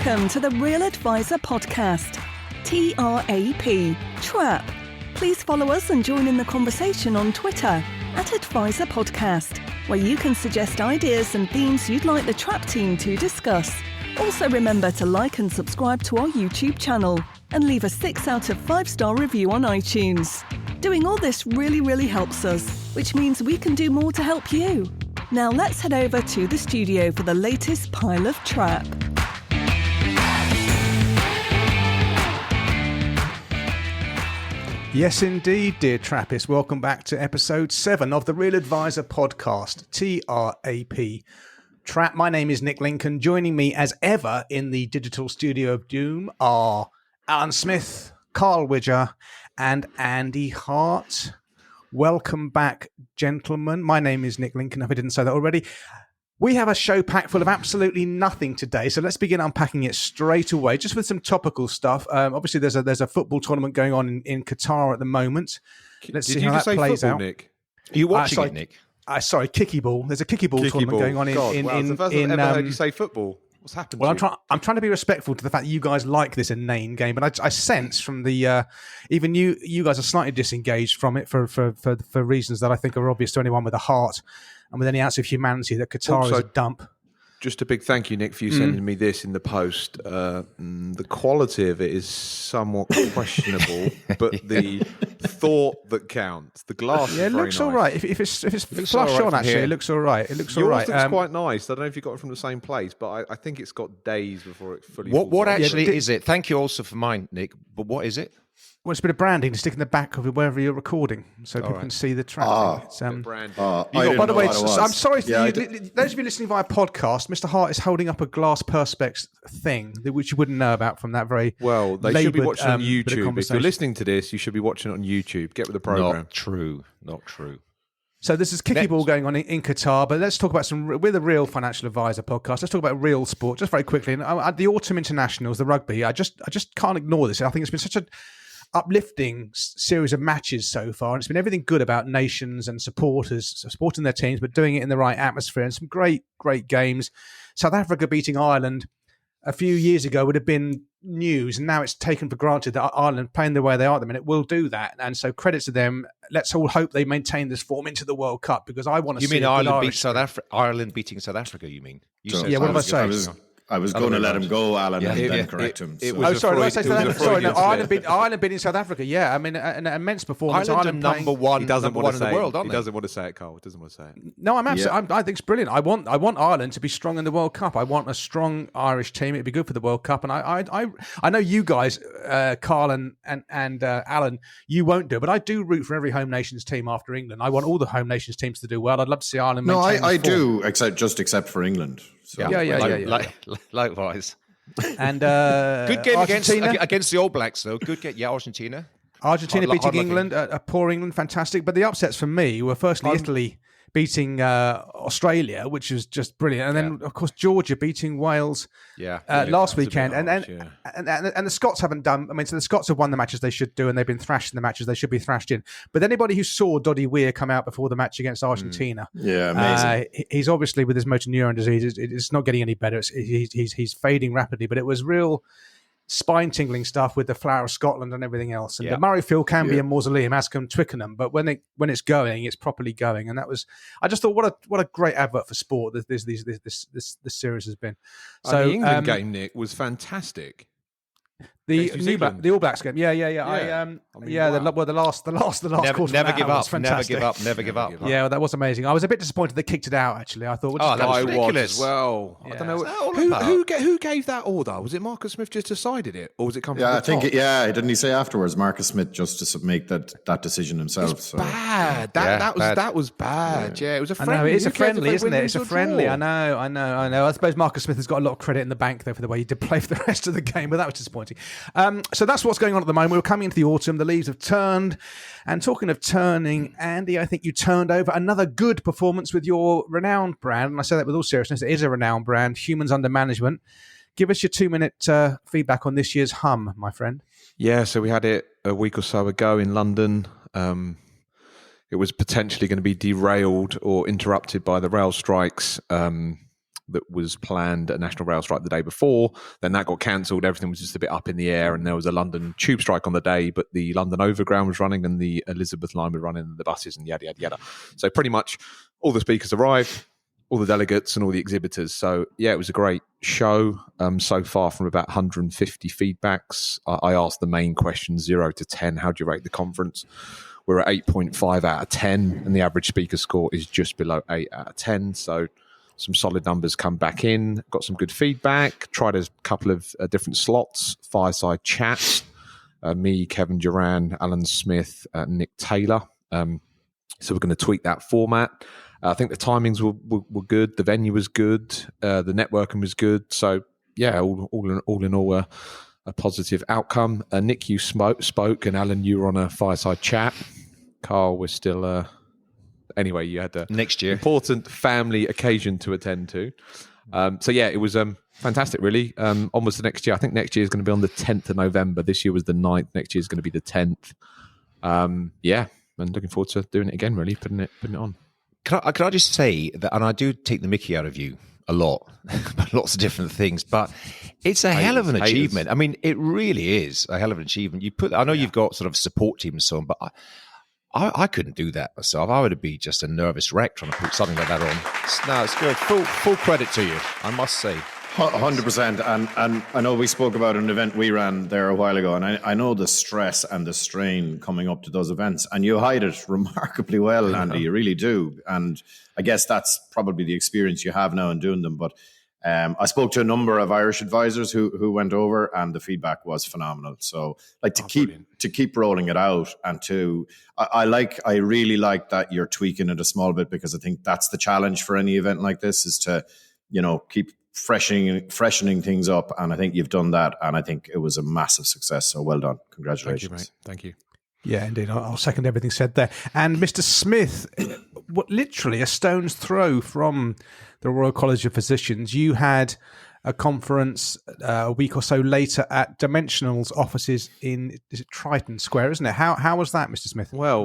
Welcome to the Real Advisor Podcast, TRAP, Trap. Please follow us and join in the conversation on Twitter @Advisor Podcast, where you can suggest ideas and themes you'd like the Trap team to discuss. Also remember to like and subscribe to our YouTube channel and leave a 6 out of 5-star review on iTunes. Doing all this really helps us, which means we can do more to help you. Now let's head over to the studio for the latest pile of Trap. Yes, indeed, dear Trappists. Welcome back to episode 7 of the Real Advisor Podcast, TRAP. Trap. My name is Nick Lincoln. Joining me as ever in the digital studio of doom are Alan Smith, Carl Widger, and Andy Hart. Welcome back, gentlemen. My name is Nick Lincoln, if I didn't say that already. We have a show packed full of absolutely nothing today, so let's begin unpacking it straight away, just with some topical stuff. Obviously, there's a football tournament going on in Qatar at the moment. Let's see how that plays football, out. Nick? Are you watching it, Nick? Sorry, kicky ball. There's a kicky ball tournament going on it's the first I've ever heard you say football. What's happened? Well, I'm trying to be respectful to the fact that you guys like this inane game, but I sense from the even you guys are slightly disengaged from it for reasons that I think are obvious to anyone with a heart and with any ounce of humanity that Qatar is a dump. Just a big thank you, Nick, for you sending me this in the post. The quality of it is somewhat questionable, but the thought that counts, the glass. Yeah, it looks all right. If it's flush on, actually, it looks all right. It looks all right. Yours looks quite nice. I don't know if you got it from the same place, but I think it's got days before it fully. What actually is it? Thank you also for mine, Nick. But what is it? Well, it's a bit of branding to stick in the back of wherever you're recording, so people can see the track. By the way, I'm sorry, those of you listening via podcast, Mr. Hart is holding up a glass perspex thing which you wouldn't know about from that very well. They should be watching on YouTube. If you're listening to this, you should be watching it on YouTube. Get with the program. Not true. So this is kicky ball going on in Qatar, but let's talk about we're the Real Financial Advisor Podcast. Let's talk about real sport just very quickly. And the Autumn Internationals, the rugby, I just can't ignore this. I think it's been such a uplifting series of matches so far, and it's been everything good about nations and supporters supporting their teams, but doing it in the right atmosphere, and some great games. South Africa beating Ireland a few years ago would have been news, and now it's taken for granted that Ireland, playing the way they are at the minute, will do that, and so credit to them. Let's all hope they maintain this form into the World Cup, because I want to see Ireland beating South Africa, you mean? What did I say? I was going to let him go, Alan, and then correct him. Ireland beating South Africa. Yeah, I mean, an immense performance. Ireland number one in the world, He doesn't want to say it, Carl. He doesn't want to say it. No, I'm absolutely. I think it's brilliant. I want Ireland to be strong in the World Cup. I want a strong Irish team. It'd be good for the World Cup. And I know you guys, Carl and Alan, you won't do it, but I do root for every home nations team after England. I want all the home nations teams to do well. I'd love to see Ireland. No, I do, except for England. So. Yeah. Likewise. And good game against the All Blacks, though. Good game, Argentina. Beating England, a poor England, fantastic. But the upsets for me were firstly Italy beating Australia, which was just brilliant, and then of course Georgia beating Wales last weekend, and the Scots haven't done. I mean, so the Scots have won the matches they should do, and they've been thrashed in the matches they should be thrashed in. But anybody who saw Doddy Weir come out before the match against Argentina, amazing. He's obviously with his motor neuron disease, it's not getting any better. He's fading rapidly, but it was real spine-tingling stuff with the Flower of Scotland and everything else. And the Murrayfield can be a mausoleum, as can Twickenham, but when it's going, it's properly going. And that was, I just thought, what a great advert for sport this series has been. So the England game, Nick, was fantastic. The All Blacks game, yeah. The last quarter. Never give up. Never give up. Yeah, well, that was amazing. I was a bit disappointed they kicked it out. Actually, I thought, that was ridiculous. As well. Yeah. I don't know who gave that order. Was it Marcus Smith just decided it, or was it coming? Yeah, from the top? Didn't he say afterwards? Marcus Smith just to make that decision himself. It's bad. That was bad. Yeah, it was a friendly. I know, it's a friendly, isn't it? It's a friendly. I know. I suppose Marcus Smith has got a lot of credit in the bank though for the way he did play for the rest of the game, but that was disappointing. So that's what's going on at the moment. We're coming into the autumn. The leaves have turned. And talking of turning, Andy, I think you turned over another good performance with your renowned brand. And I say that with all seriousness. It is a renowned brand, Humans Under Management. Give us your 2-minute feedback on this year's hum, my friend. Yeah, so we had it a week or so ago in London. It was potentially going to be derailed or interrupted by the rail strikes. that was planned at National Rail strike the day before. Then that got cancelled. Everything was just a bit up in the air, and there was a London tube strike on the day, but the London Overground was running and the Elizabeth line was running, and the buses and yada, yada, yada. So pretty much all the speakers arrived, all the delegates and all the exhibitors. So yeah, it was a great show. So far from about 150 feedbacks. I asked the main question, 0 to 10, how do you rate the conference? We're at 8.5 out of 10, and the average speaker score is just below 8 out of 10. So some solid numbers come back in. Got some good feedback. Tried a couple of different slots, fireside chats. Me, Kevin Duran, Alan Smith, Nick Taylor. So we're going to tweak that format. I think the timings were good. The venue was good. The networking was good. So yeah, all in all, a positive outcome. Nick, you spoke, and Alan, you were on a fireside chat. Carl was still. Anyway, you had a next year important family occasion to attend to. So yeah, it was fantastic. Really, almost the next year. I think next year is going to be on the 10th of November. This year was the 9th. Next year is going to be the 10th. Yeah, and looking forward to doing it again. Really, putting it on. Can I just say that, and I do take the mickey out of you a lot, lots of different things, but it's a hell of an achievement. I mean, it really is a hell of an achievement. I know you've got sort of support team and so on, but I couldn't do that myself. I would be just a nervous wreck trying to put something like that on. No, it's good. Full credit to you, I must say. 100%. And I know we spoke about an event we ran there a while ago, and I know the stress and the strain coming up to those events, and you hide it remarkably well, Andy. You really do. And I guess that's probably the experience you have now in doing them. But I spoke to a number of Irish advisors who went over, and the feedback was phenomenal. So to keep rolling it out, and I really like that you're tweaking it a small bit, because I think that's the challenge for any event like this, is to, keep freshening things up, and I think you've done that, and I think it was a massive success. So well done, congratulations. Thank you, mate. Thank you. Yeah, indeed. I'll second everything said there. And Mr. Smith, literally a stone's throw from the Royal College of Physicians, you had a conference a week or so later at Dimensional's offices in, is it Triton Square, isn't it? How was that, Mr. Smith? Well,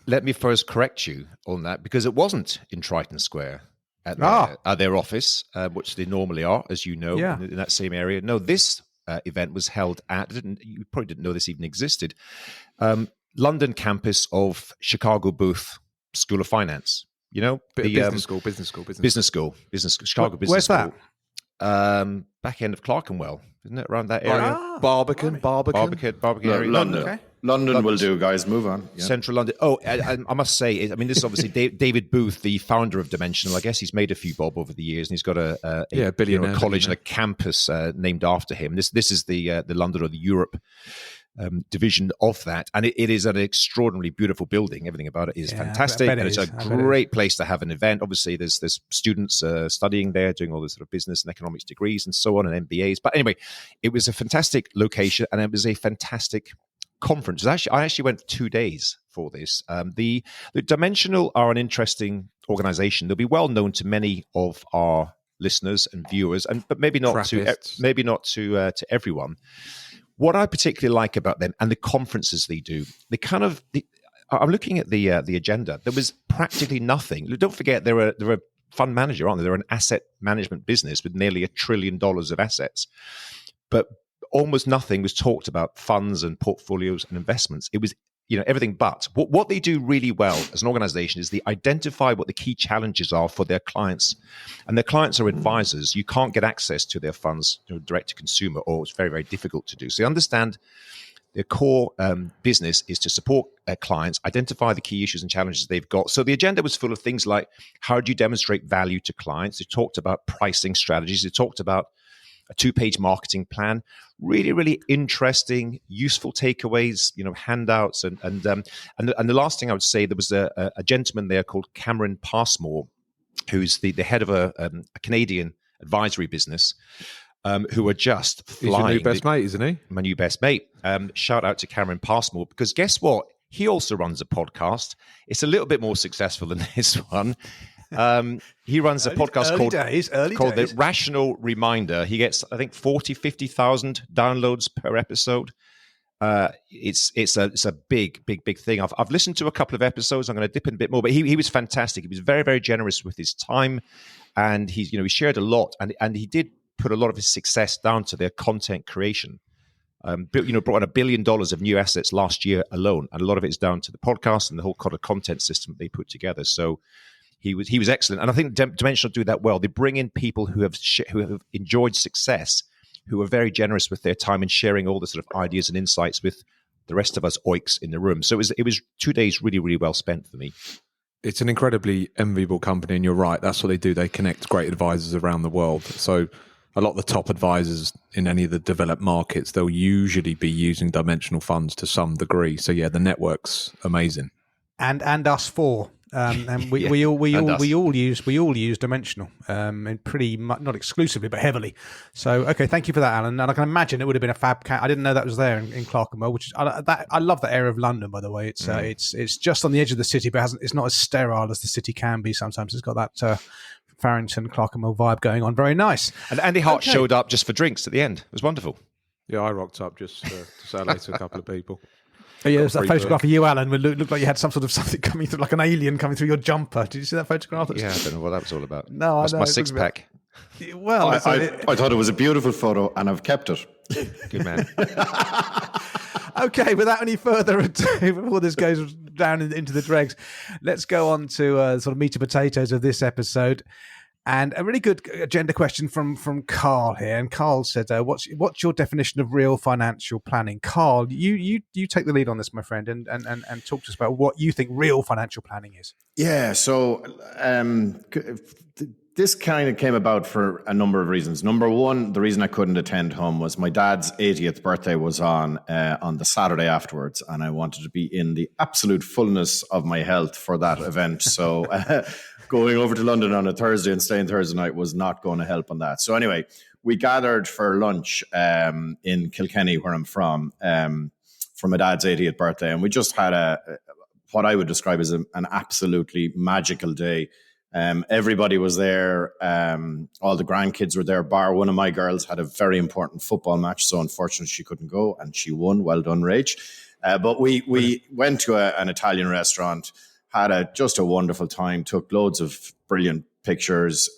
let me first correct you on that, because it wasn't in Triton Square at their office, which they normally are, as you know, in that same area. No, this event was held at, you probably didn't know this even existed, London campus of Chicago Booth School of Finance. Business school, Chicago Business School. Where's that? Back end of Clerkenwell, isn't it? Around that area. Barbican area. London. Okay. London will do, guys. Move on. Yeah. Central London. Oh, I must say, this is obviously David Booth, the founder of Dimensional. I guess he's made a few bob over the years, and he's got a college and a campus named after him. This is the London or the Europe division of that, and it is an extraordinarily beautiful building. Everything about it is fantastic, and it's a great place to have an event. Obviously, there's students studying there, doing all the sort of business and economics degrees and so on, and MBAs. But anyway, it was a fantastic location, and it was a fantastic conference. I actually went 2 days for this. The Dimensional are an interesting organization. They'll be well known to many of our listeners and viewers, but maybe not to everyone. What I particularly like about them and the conferences they do, I'm looking at the agenda. There was practically nothing. Don't forget, they're a fund manager, aren't they? They're an asset management business with nearly $1 trillion of assets, but almost nothing was talked about funds and portfolios and investments. It was everything but. What they do really well as an organization is they identify what the key challenges are for their clients. And their clients are advisors. You can't get access to their funds direct to consumer, or it's very, very difficult to do. So they understand their core business is to support clients, identify the key issues and challenges they've got. So the agenda was full of things like, how do you demonstrate value to clients? They talked about pricing strategies. They talked about a 2-page marketing plan, really, really interesting, useful takeaways, handouts. And the last thing I would say, there was a gentleman there called Cameron Passmore, who's the head of a Canadian advisory business, who are just flying. He's your new best mate, isn't he? My new best mate. Shout out to Cameron Passmore, because guess what? He also runs a podcast. It's a little bit more successful than this one. He runs a podcast called The Rational Reminder. He gets, I think, 50,000 downloads per episode. It's a big thing. I've listened to a couple of episodes. I'm going to dip in a bit more, but he was fantastic. He was very, very generous with his time. and he shared a lot, and he did put a lot of his success down to their content creation. Brought in $1 billion of new assets last year alone, and a lot of it is down to the podcast and the whole kind of content system that they put together. So he was excellent, and I think Dimensional do that well. They bring in people who have enjoyed success, who are very generous with their time and sharing all the sort of ideas and insights with the rest of us oiks in the room. So it was 2 days really, really well spent for me. It's an incredibly enviable company, and you're right. That's what they do. They connect great advisors around the world. So a lot of the top advisors in any of the developed markets, they'll usually be using Dimensional funds to some degree. So yeah, the network's amazing. And us four. And we all use Dimensional, and pretty much, not exclusively, but heavily. So okay, thank you for that, Alan. And I can imagine it would have been a fab cat. I didn't know that was there in Clerkenwell, which is I love that area of London, by the way. It's just on the edge of the city, but it's not as sterile as the city can be sometimes. It's got that Farrington, Clerkenwell vibe going on. Very nice. And Andy Hart showed up just for drinks at the end. It was wonderful. Yeah, I rocked up just to say hello to a couple of people. Oh, yeah, there's that photograph of you, Alan, would look like you had some sort of something coming through, like an alien coming through your jumper. Did you see that photograph? Yeah, I don't know what that was all about. No, I know. My six-pack. Well, I thought it was a beautiful photo, and I've kept it. Good man. Okay, without any further ado, before this goes down into the dregs, let's go on to sort of meat and potatoes of this episode. And a really good agenda question from Carl here. And Carl said, "What's your definition of real financial planning?" Carl, you take the lead on this, my friend, and talk to us about what you think real financial planning is. Yeah. So this kind of came about for a number of reasons. Number one, the reason I couldn't attend home was my dad's 80th birthday was on the Saturday afterwards, and I wanted to be in the absolute fullness of my health for that event. So. Going over to London on a Thursday and staying Thursday night was not going to help on that. So anyway, we gathered for lunch in Kilkenny, where I'm from for my dad's 80th birthday. And we just had what I would describe as an absolutely magical day. Everybody was there. All the grandkids were there, bar one of my girls had a very important football match. So unfortunately, she couldn't go, and she won. Well done, Rach. But we went to an Italian restaurant, had just a wonderful time, took loads of brilliant pictures.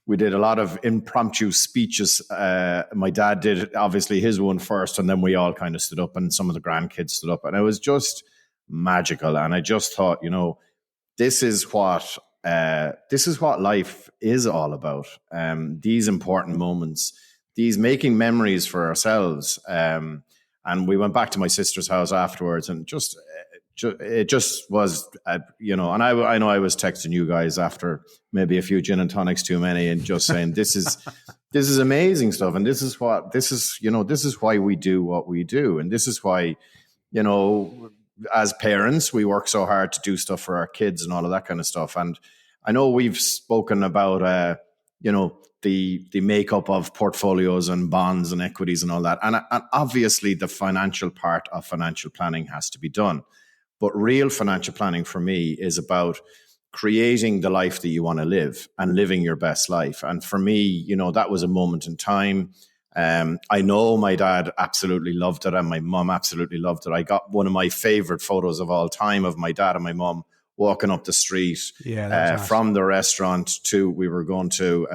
We did a lot of impromptu speeches. My dad did obviously his one first, and then we all kind of stood up, and some of the grandkids stood up, and it was just magical. And I just thought, this is what life is all about. These important moments, these making memories for ourselves. And we went back to my sister's house afterwards, and it just was, and I know I was texting you guys after maybe a few gin and tonics too many, and just saying this is amazing stuff, and this is why we do what we do, and this is why, as parents we work so hard to do stuff for our kids and all of that kind of stuff. And I know we've spoken about the makeup of portfolios and bonds and equities and all that, and obviously the financial part of financial planning has to be done. But real financial planning for me is about creating the life that you want to live and living your best life. And for me, that was a moment in time. I know my dad absolutely loved it, and my mom absolutely loved it. I got one of my favorite photos of all time of my dad and my mom walking up the street from the restaurant we were going to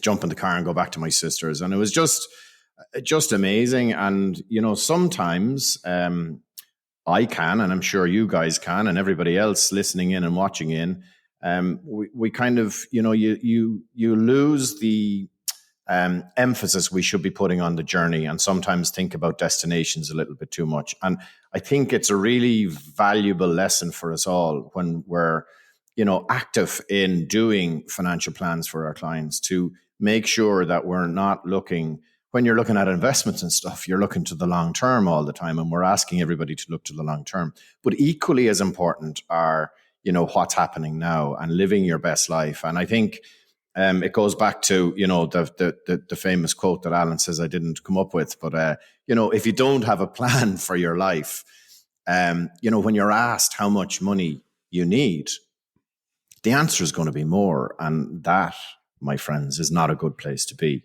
jump in the car and go back to my sister's. And it was just amazing. And, sometimes I can, and I'm sure you guys can, and everybody else listening in and watching in, we kind of, you lose the emphasis we should be putting on the journey, and sometimes think about destinations a little bit too much. And I think it's a really valuable lesson for us all when we're, active in doing financial plans for our clients, to make sure that we're not looking, when you're looking at investments and stuff, you're looking to the long term all the time, and we're asking everybody to look to the long term. But equally as important are, what's happening now and living your best life. And I think it goes back to, the famous quote that Alan says I didn't come up with, but, if you don't have a plan for your life, when you're asked how much money you need, the answer is going to be more. And that, my friends, is not a good place to be.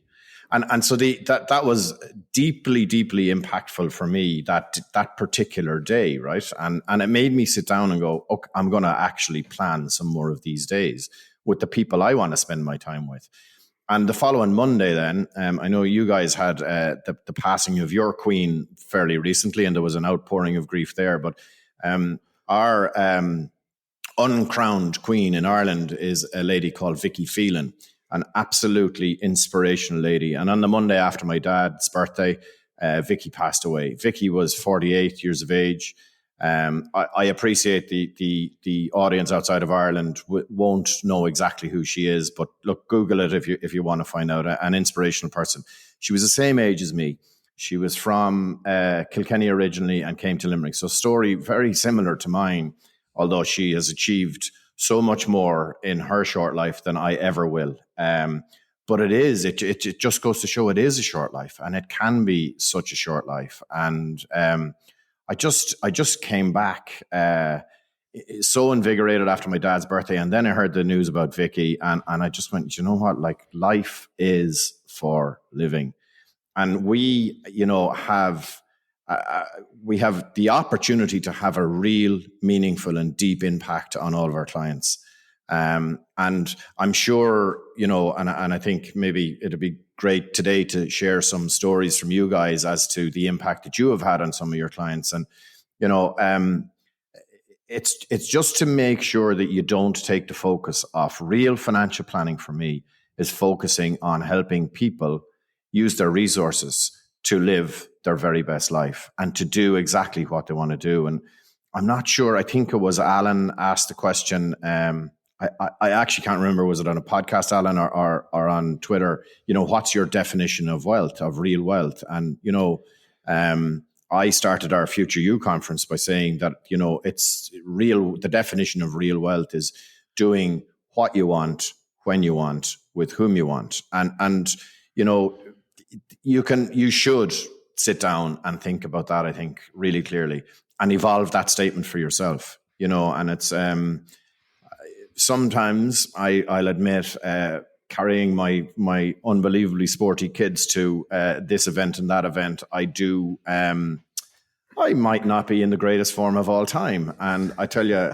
And so that was deeply, deeply impactful for me, that particular day, right? And it made me sit down and go, okay, I'm going to actually plan some more of these days. with the people I want to spend my time with. And the following Monday then, I know you guys had the passing of your queen fairly recently, and there was an outpouring of grief there. But our uncrowned queen in Ireland is a lady called Vicky Phelan, an absolutely inspirational lady. And on the Monday after my dad's birthday, Vicky passed away. Vicky was 48 years of age. I appreciate the audience outside of Ireland won't know exactly who she is, but look, Google it if you want to find out. An inspirational person. She was the same age as me. She was from Kilkenny originally and came to Limerick. So story very similar to mine, although she has achieved so much more in her short life than I ever will. But it just goes to show it is a short life, and it can be such a short life. And I just came back so invigorated after my dad's birthday, and then I heard the news about Vicky, and I just went, you know what? Like, life is for living, and we, have the opportunity to have a real, meaningful, and deep impact on all of our clients. And I'm sure, and I think maybe it'd be great today to share some stories from you guys as to the impact that you have had on some of your clients. And, it's just to make sure that you don't take the focus off. Real financial planning for me is focusing on helping people use their resources to live their very best life and to do exactly what they want to do. And I'm not sure, I think it was Alan asked the question, I actually can't remember, was it on a podcast, Alan, or on Twitter, what's your definition of wealth, of real wealth? And, I started our Future You conference by saying that, it's real. The definition of real wealth is doing what you want, when you want, with whom you want. And you should sit down and think about that, I think, really clearly, and evolve that statement for yourself, and it's, sometimes I'll admit, carrying my unbelievably sporty kids to this event and that event, I might not be in the greatest form of all time. And I tell you,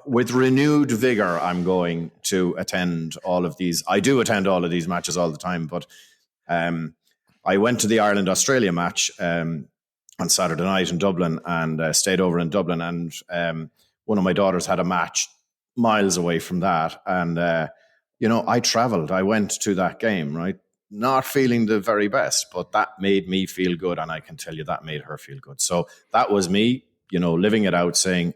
with renewed vigor, I'm going to attend all of these. I do attend all of these matches all the time, but I went to the Ireland-Australia match on Saturday night in Dublin and stayed over in Dublin. And one of my daughters had a match miles away from that. And, I traveled. I went to that game, right? Not feeling the very best, but that made me feel good. And I can tell you that made her feel good. So that was me, living it out, saying,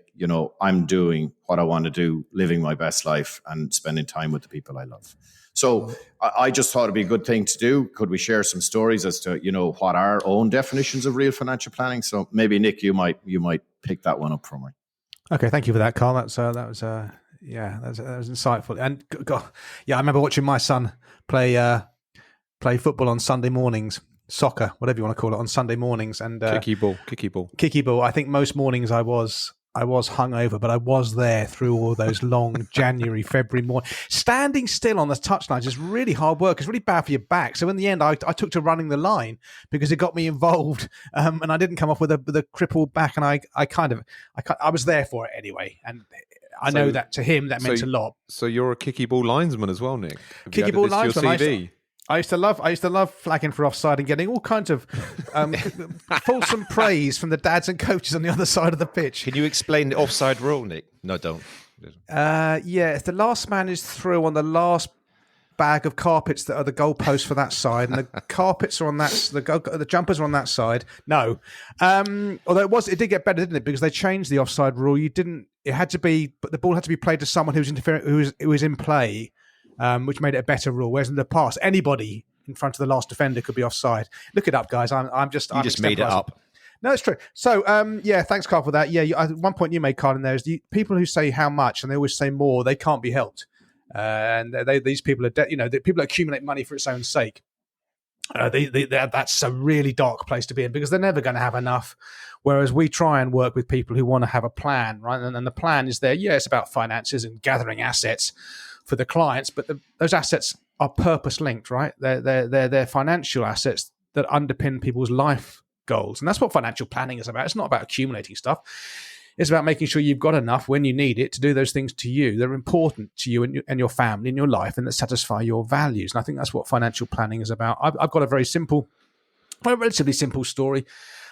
I'm doing what I want to do, living my best life and spending time with the people I love. So I just thought it'd be a good thing to do. Could we share some stories as to, what our own definitions of real financial planning? So maybe Nick, you might pick that one up for me. Okay, thank you for that, Carl. That was insightful. And I remember watching my son play football on Sunday mornings, soccer, whatever you want to call it, on Sunday mornings, and kicky ball. I think most mornings I was hungover, but I was there through all those long January, February mornings. Standing still on the touchline is really hard work. It's really bad for your back. So in the end, I took to running the line because it got me involved, and I didn't come off with a crippled back. And I was there for it anyway. And I know that to him that meant a lot. So you're a kicky ball linesman as well, Nick. Kicky ball linesman. I used to love flagging for offside and getting all kinds of fulsome praise from the dads and coaches on the other side of the pitch. Can you explain the offside rule, Nick? No, don't. If the last man is through on the last bag of carpets that are the goalposts for that side, and the carpets are on that, the jumpers are on that side. No, although it did get better, didn't it? Because they changed the offside rule. But the ball had to be played to someone who was interfering, who was in play. Which made it a better rule. Whereas in the past, anybody in front of the last defender could be offside. Look it up, guys. I'm just made it up. No, it's true. So, thanks, Carl, for that. Yeah, one point you made, Carl, in there is the people who say how much and they always say more, they can't be helped. And these people are, the people that accumulate money for its own sake. That's a really dark place to be in because they're never going to have enough. Whereas we try and work with people who want to have a plan, right? And the plan is there. Yeah, it's about finances and gathering assets for the clients, but those assets are purpose linked, right? They're financial assets that underpin people's life goals, and that's what financial planning is about. It's not about accumulating stuff. It's about making sure you've got enough when you need it to do those things to you that are important to you and your family and your life and that satisfy your values. And I think that's what financial planning is about. I've got a relatively simple story.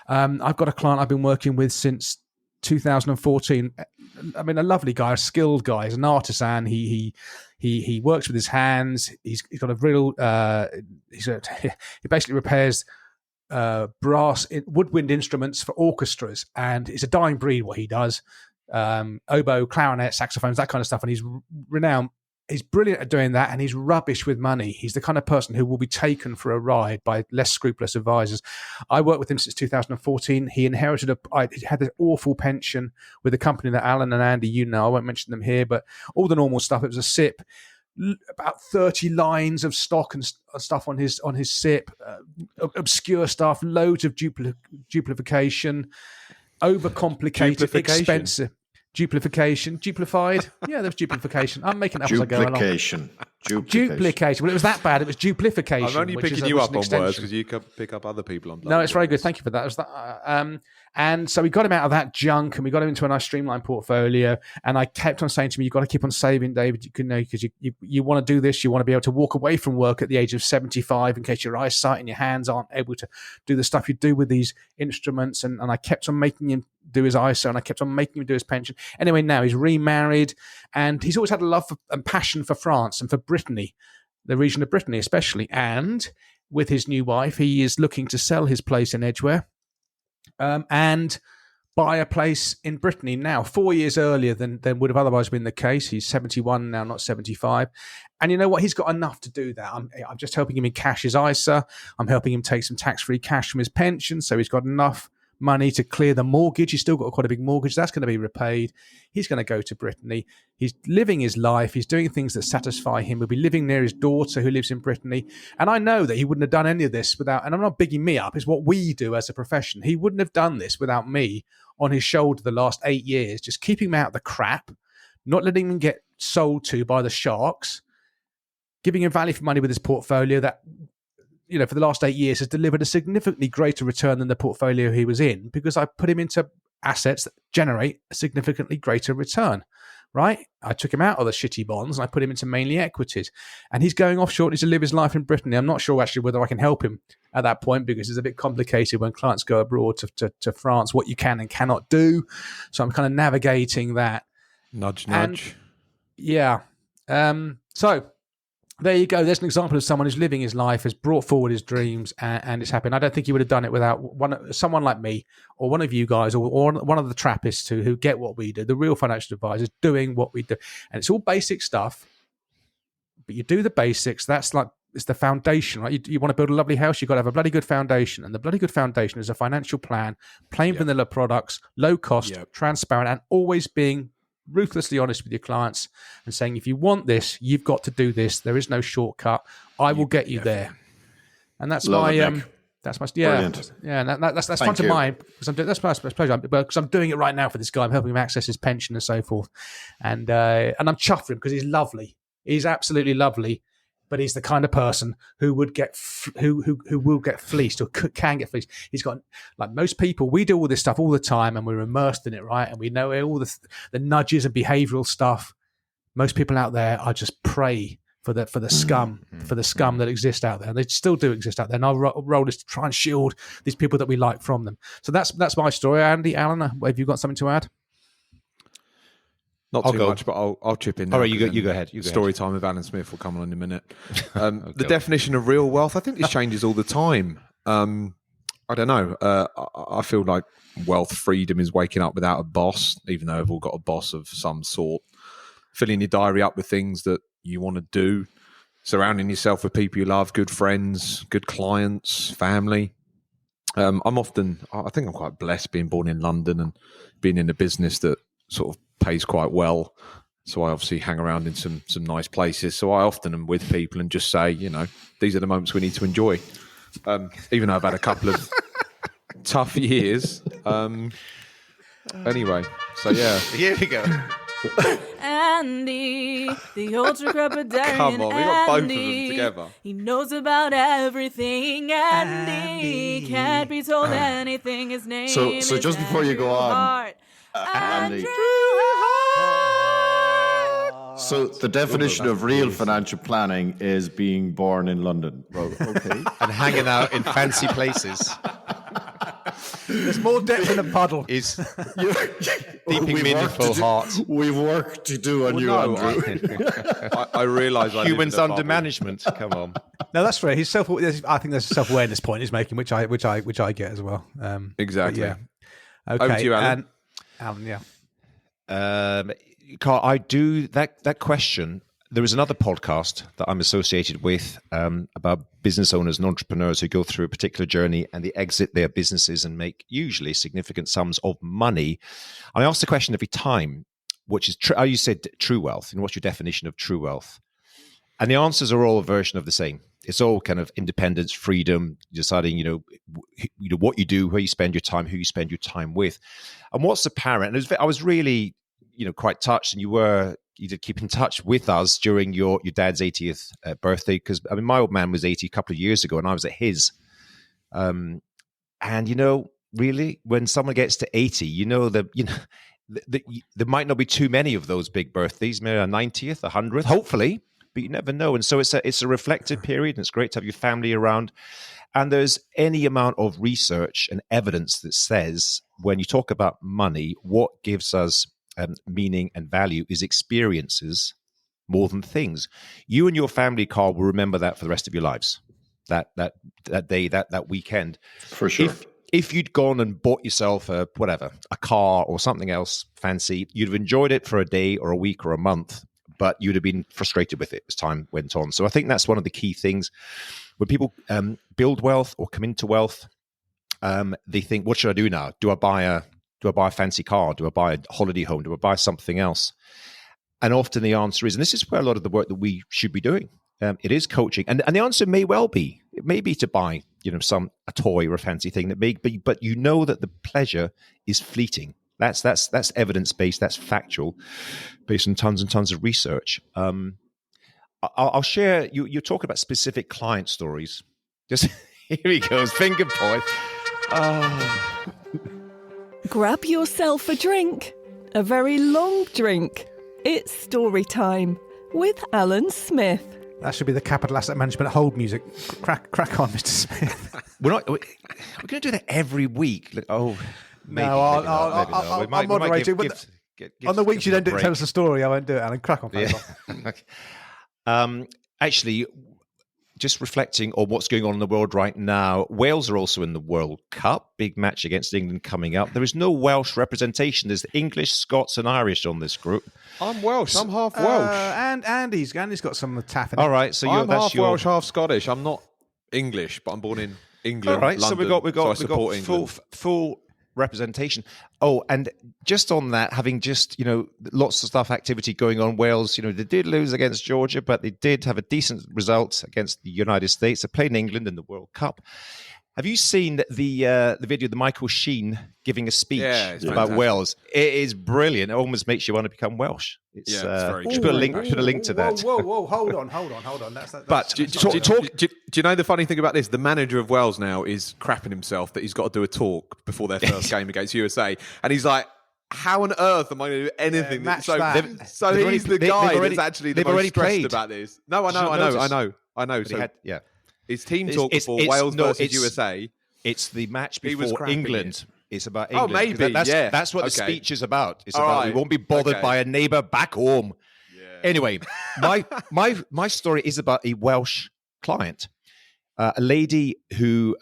I've got a client I've been working with since 2014. I mean, a lovely guy, a skilled guy. He's an artisan. He works with his hands. He's got a real. He basically repairs brass woodwind instruments for orchestras, and it's a dying breed what he does. Oboe, clarinet, saxophones, that kind of stuff, and he's renowned. He's brilliant at doing that, and he's rubbish with money. He's the kind of person who will be taken for a ride by less scrupulous advisors. I worked with him since 2014. He inherited he had this awful pension with a company that Alan and Andy, I won't mention them here, but all the normal stuff. It was a SIP, about 30 lines of stock and stuff on his SIP, obscure stuff, loads of duplication, overcomplicated, expensive. Duplified. Yeah, there's duplication. I'm making it up as I go along. Duplication. Well, it was that bad. It was duplification. I'm only picking you up on words because you can pick up other people on. No, it's very good. Thank you for that. It was that. And so we got him out of that junk and we got him into a nice streamlined portfolio. And I kept on saying to him, you've got to keep on saving, David. You can know because you want to do this. You want to be able to walk away from work at the age of 75 in case your eyesight and your hands aren't able to do the stuff you do with these instruments. And I kept on making him do his ISA and I kept on making him do his pension. Anyway, now he's remarried and he's always had a love and passion for France and for Brittany, the region of Brittany especially. And with his new wife, he is looking to sell his place in Edgware and buy a place in Brittany now, 4 years earlier than would have otherwise been the case. He's 71 now, not 75. And you know what? He's got enough to do that. I'm just helping him encash his ISA. I'm helping him take some tax-free cash from his pension. So he's got enough money to clear the mortgage. He's still got quite a big mortgage. That's going to be repaid. He's going to go to Brittany. He's living his life. He's doing things that satisfy him. He'll be living near his daughter who lives in Brittany. And I know that he wouldn't have done any of this without, and I'm not bigging me up, it's what we do as a profession. He wouldn't have done this without me on his shoulder the last 8 years, just keeping him out of the crap, not letting him get sold to by the sharks, giving him value for money with his portfolio that, for the last 8 years has delivered a significantly greater return than the portfolio he was in because I put him into assets that generate a significantly greater return, right? I took him out of the shitty bonds and I put him into mainly equities. And he's going off shortly to live his life in Brittany. I'm not sure actually whether I can help him at that point because it's a bit complicated when clients go abroad to France, what you can and cannot do. So I'm kind of navigating that. Nudge. Yeah. So there you go. There's an example of someone who's living his life, has brought forward his dreams, and it's happened. I don't think he would have done it without someone like me or one of you guys or one of the Trappists who get what we do, the real financial advisors doing what we do. And it's all basic stuff, but you do the basics. That's like, it's the foundation, right? You want to build a lovely house, you've got to have a bloody good foundation. And the bloody good foundation is a financial plan, plain vanilla products, low cost, transparent, and always being ruthlessly honest with your clients and saying, if you want this, you've got to do this. There is no shortcut. I will get you there. And that's that's my Brilliant. That's fun to mine because that's my pleasure because I'm doing it right now for this guy. I'm helping him access his pension and so forth. And I'm chuffed for him because he's lovely. He's absolutely lovely. But he's the kind of person who would get who will get fleeced or can get fleeced. He's got, like most people, we do all this stuff all the time and we're immersed in it, right? And we know all the nudges and behavioural stuff. Most people out there are just prey for the scum that exist out there, and they still do exist out there. And our role is to try and shield these people that we like from them. So that's my story. Andy, Alan, have you got something to add? Not too much, but I'll chip in. All right, you go ahead. Story time with Alan Smith will come on in a minute. The definition of real wealth, I think this changes all the time. I don't know. I feel like wealth freedom is waking up without a boss, even though we've all got a boss of some sort. Filling your diary up with things that you want to do. Surrounding yourself with people you love, good friends, good clients, family. I think I'm quite blessed being born in London and being in a business that sort of pays quite well, so I obviously hang around in some nice places. So I often am with people and just say, these are the moments we need to enjoy. Even though I've had a couple of tough years. Anyway, so yeah, here we go. Andy, the ultra crepidarian. Come on, we got both of them together. He knows about everything. Andy can't be told anything. His name. So just before you go on. Andy. So the definition of real financial planning is being born in London. Well, okay. And hanging out in fancy places. There's more depth in a puddle. Is deep in meaningful heart. We've work to do on you, Andrew. I realise humans under management. Come on. No, that's fair. He's I think there's a self-awareness point he's making, which I get as well. Exactly. Yeah. Okay. Over to you, Alan. Alan, yeah. Carl, I do that question. There is another podcast that I'm associated with about business owners and entrepreneurs who go through a particular journey and they exit their businesses and make usually significant sums of money. And I ask the question every time, which is, you said true wealth. And what's your definition of true wealth? And the answers are all a version of the same. It's all kind of independence, freedom, deciding, what you do, where you spend your time, who you spend your time with. And what's apparent, and I was really, quite touched, and you did keep in touch with us during your dad's 80th birthday, because my old man was 80 a couple of years ago and I was at his. And really, when someone gets to 80, there might not be too many of those big birthdays, maybe a 90th, 100th, hopefully, but you never know. And so it's a reflective period, and it's great to have your family around. And there's any amount of research and evidence that says when you talk about money, what gives us meaning and value is experiences more than things. You and your family, Carl, will remember that for the rest of your lives. That day, that weekend, for sure. If you'd gone and bought yourself a car or something else fancy, you'd have enjoyed it for a day or a week or a month, but you'd have been frustrated with it as time went on. So I think that's one of the key things when people build wealth or come into wealth. They think, what should I do now? Do I buy a fancy car? Do I buy a holiday home? Do I buy something else? And often the answer is, and this is where a lot of the work that we should be doing, it is coaching. And the answer may well be, it may be to buy, a toy or a fancy thing that may be, but that the pleasure is fleeting. That's evidence-based, that's factual, based on tons and tons of research. I'll share, you're talking about specific client stories. Just, here he goes, finger point. Oh. Grab yourself a drink, a very long drink. It's story time with Alan Smith. That should be the Capital Asset Management hold music. Crack on, Mr. Smith. We're going to do that every week. Maybe, no, I'll moderate it. On the weeks you don't tell us a story, I won't do it, Alan. Crack on. Yeah. Actually, just reflecting on what's going on in the world right now, Wales are also in the World Cup. Big match against England coming up. There is no Welsh representation. There's English, Scots, and Irish on this group. I'm Welsh. I'm half Welsh. And Andy's got some taff in it. All right, so I'm half Welsh, half Scottish. I'm not English, but I'm born in England. All right, London, so we've got full representation. Oh, and just on that, having just, lots of stuff, activity going on, Wales, they did lose against Georgia, but they did have a decent result against the United States. They played in England in the World Cup. Have you seen the video, the Michael Sheen giving a speech about Wales? It is brilliant. It almost makes you want to become Welsh. It's very good. Put a link to that. Whoa, hold on. But do you know the funny thing about this? The manager of Wales now is crapping himself that he's got to do a talk before their first game against USA. And he's like, how on earth am I going to do anything? So he's the guy that's actually the most stressed about this. No, I know. So his team talk before Wales versus USA. It's the match before England. It's about England. Oh, maybe. That's what the speech is about. It's about we won't be bothered by a neighbour back home. Yeah. Anyway, my story is about a Welsh client, a lady who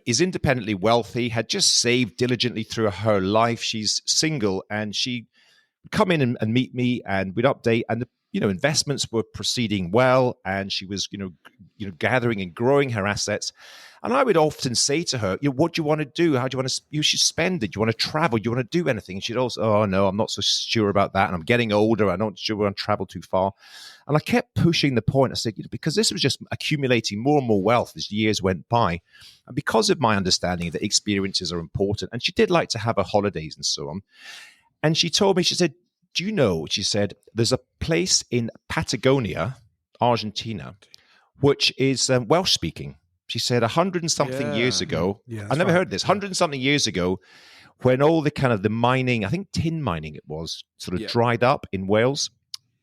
is independently wealthy, had just saved diligently through her life. She's single, and she would come in and meet me, and we'd update, and the investments were proceeding well, and she was gathering and growing her assets. And I would often say to her, what do you want to do? How do you want to? You should spend it. Do you want to travel? Do you want to do anything? And she'd also, oh no, I'm not so sure about that. And I'm getting older. I'm not sure I want to travel too far. And I kept pushing the point. I said, because this was just accumulating more and more wealth as years went by, and because of my understanding that experiences are important, and she did like to have her holidays and so on. And she told me, she said, do you know? She said, there's a place in Patagonia, Argentina, which is Welsh speaking. She said 100 and something years ago, I never heard this, 100 and something years ago, when all the kind of the mining, I think tin mining it was, sort of dried up in Wales,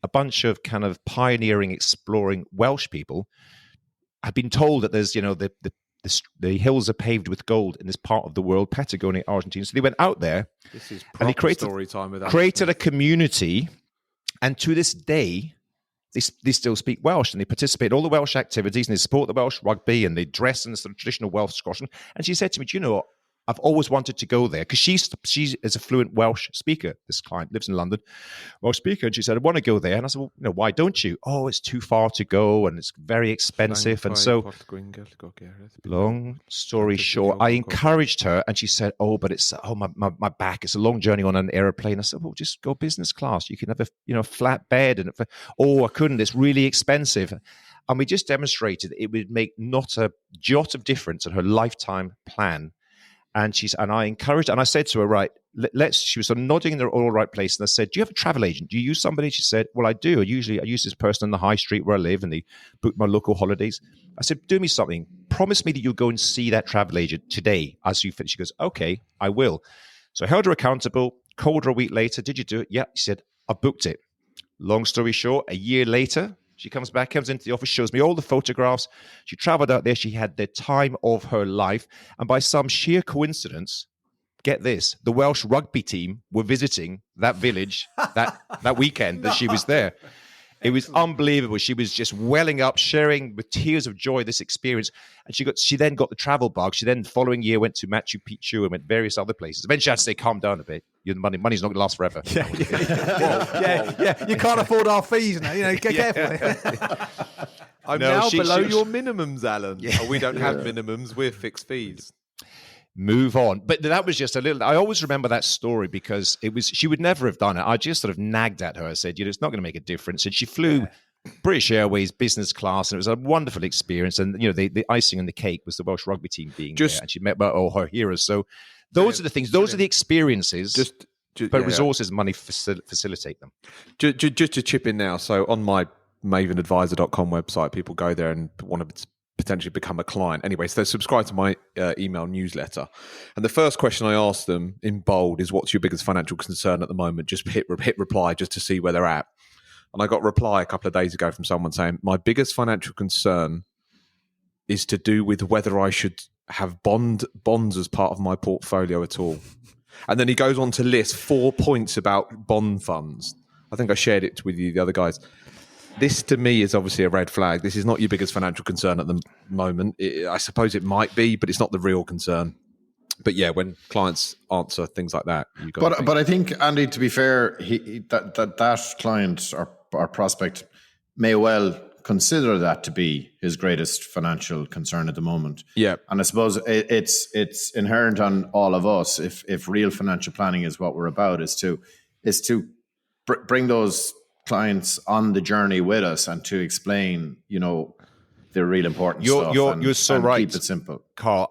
a bunch of kind of pioneering, exploring Welsh people had been told that there's, the hills are paved with gold in this part of the world, Patagonia, Argentina. So they went out there. This is and they created, story time with created a community. And to this day, they still speak Welsh and they participate in all the Welsh activities and they support the Welsh rugby and they dress in the sort of traditional Welsh squash. And she said to me, do you know what? I've always wanted to go there because she is a fluent Welsh speaker. This client lives in London, Welsh speaker. And she said, I want to go there. And I said, well, why don't you? Oh, it's too far to go and it's very expensive. And so, long story short, I encouraged her and she said, but it's, my back, it's a long journey on an airplane. I said, well, just go business class. You can have a flat bed. And I couldn't. It's really expensive. And we just demonstrated it would make not a jot of difference in her lifetime plan. And I encouraged, and I said to her, right, she was sort of nodding in the all right place. And I said, do you have a travel agent? Do you use somebody? She said, well, I do. I use this person on the high street where I live and they book my local holidays. I said, do me something. Promise me that you'll go and see that travel agent today as you finish. She goes, okay, I will. So I held her accountable, called her a week later. Did you do it? Yeah. She said, I booked it. Long story short, a year later, she comes into the office, shows me all the photographs. She traveled out there. She had the time of her life. And by some sheer coincidence, get this, the Welsh rugby team were visiting that village that weekend that she was there. It was unbelievable. She was just welling up, sharing with tears of joy this experience. And she then got the travel bug. She then, the following year, went to Machu Picchu and went various other places. Eventually, I had to say, calm down a bit. Your money's not going to last forever. Yeah. You can't afford our fees now. Get careful. I'm now below your minimums, Alan. Yeah. Oh, we don't have minimums. We're fixed fees. Move on. But that was just a little, I always remember that story because she would never have done it. I just sort of nagged at her. I said, it's not going to make a difference. And she flew British Airways business class and it was a wonderful experience. And, the icing on the cake was the Welsh rugby team being there and she met all her heroes. So those are the things, those are the experiences, but resources, money facilitate them. Just to chip in now. So on my mavenadvisor.com website, people go there and want to potentially become a client. Anyway, so they subscribe to my email newsletter. And the first question I asked them in bold is, what's your biggest financial concern at the moment? Just hit reply just to see where they're at. And I got a reply a couple of days ago from someone saying, my biggest financial concern is to do with whether I should have bonds as part of my portfolio at all. And then he goes on to list 4 points about bond funds. I think I shared it with you, the other guys. This, to me, is obviously a red flag. This is not your biggest financial concern at the moment. I suppose it might be, but it's not the real concern. But yeah, when clients answer things like that, you got. But I think, Andy, to be fair, that client or prospect may well consider that to be his greatest financial concern at the moment. Yeah, and I suppose it's inherent on all of us. If real financial planning is what we're about, is to bring those clients on the journey with us and to explain, the real important stuff. You're so right. Keep it simple, Carl.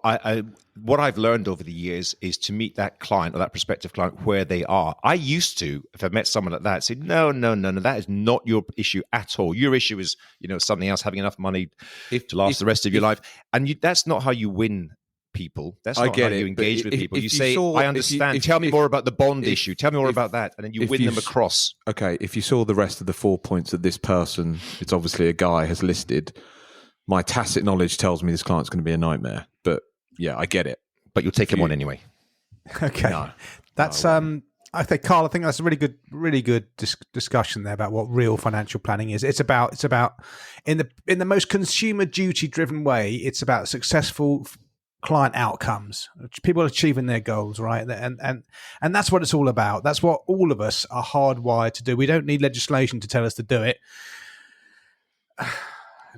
What I've learned over the years is to meet that client or that prospective client where they are. I used to, if I met someone like that, say, no, that is not your issue at all. Your issue is, something else, having enough money to last the rest of your life. And that's not how you win people. That's not how you engage with people. You say, I understand. Tell me more about the bond issue. Tell me more about that. And then you win them across. Okay, if you saw the rest of the 4 points that this person, it's obviously a guy, has listed, my tacit knowledge tells me this client's going to be a nightmare. But yeah, I get it. But you'll take him on anyway. Okay. No. That's I think, Carl, I think that's a really good discussion there about what real financial planning is. It's about in the most consumer duty driven way, it's about successful client outcomes, people achieving their goals, right? And that's what it's all about. That's what all of us are hardwired to do. We don't need legislation to tell us to do it.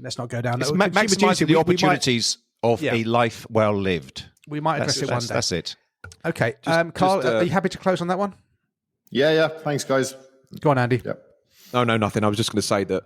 Let's not go down that. Maximising the opportunities of a life well lived. We might address it one day. That's it. Okay. Carl, are you happy to close on that one? Yeah. Thanks, guys. Go on, Andy. Yep. No, nothing. I was just going to say that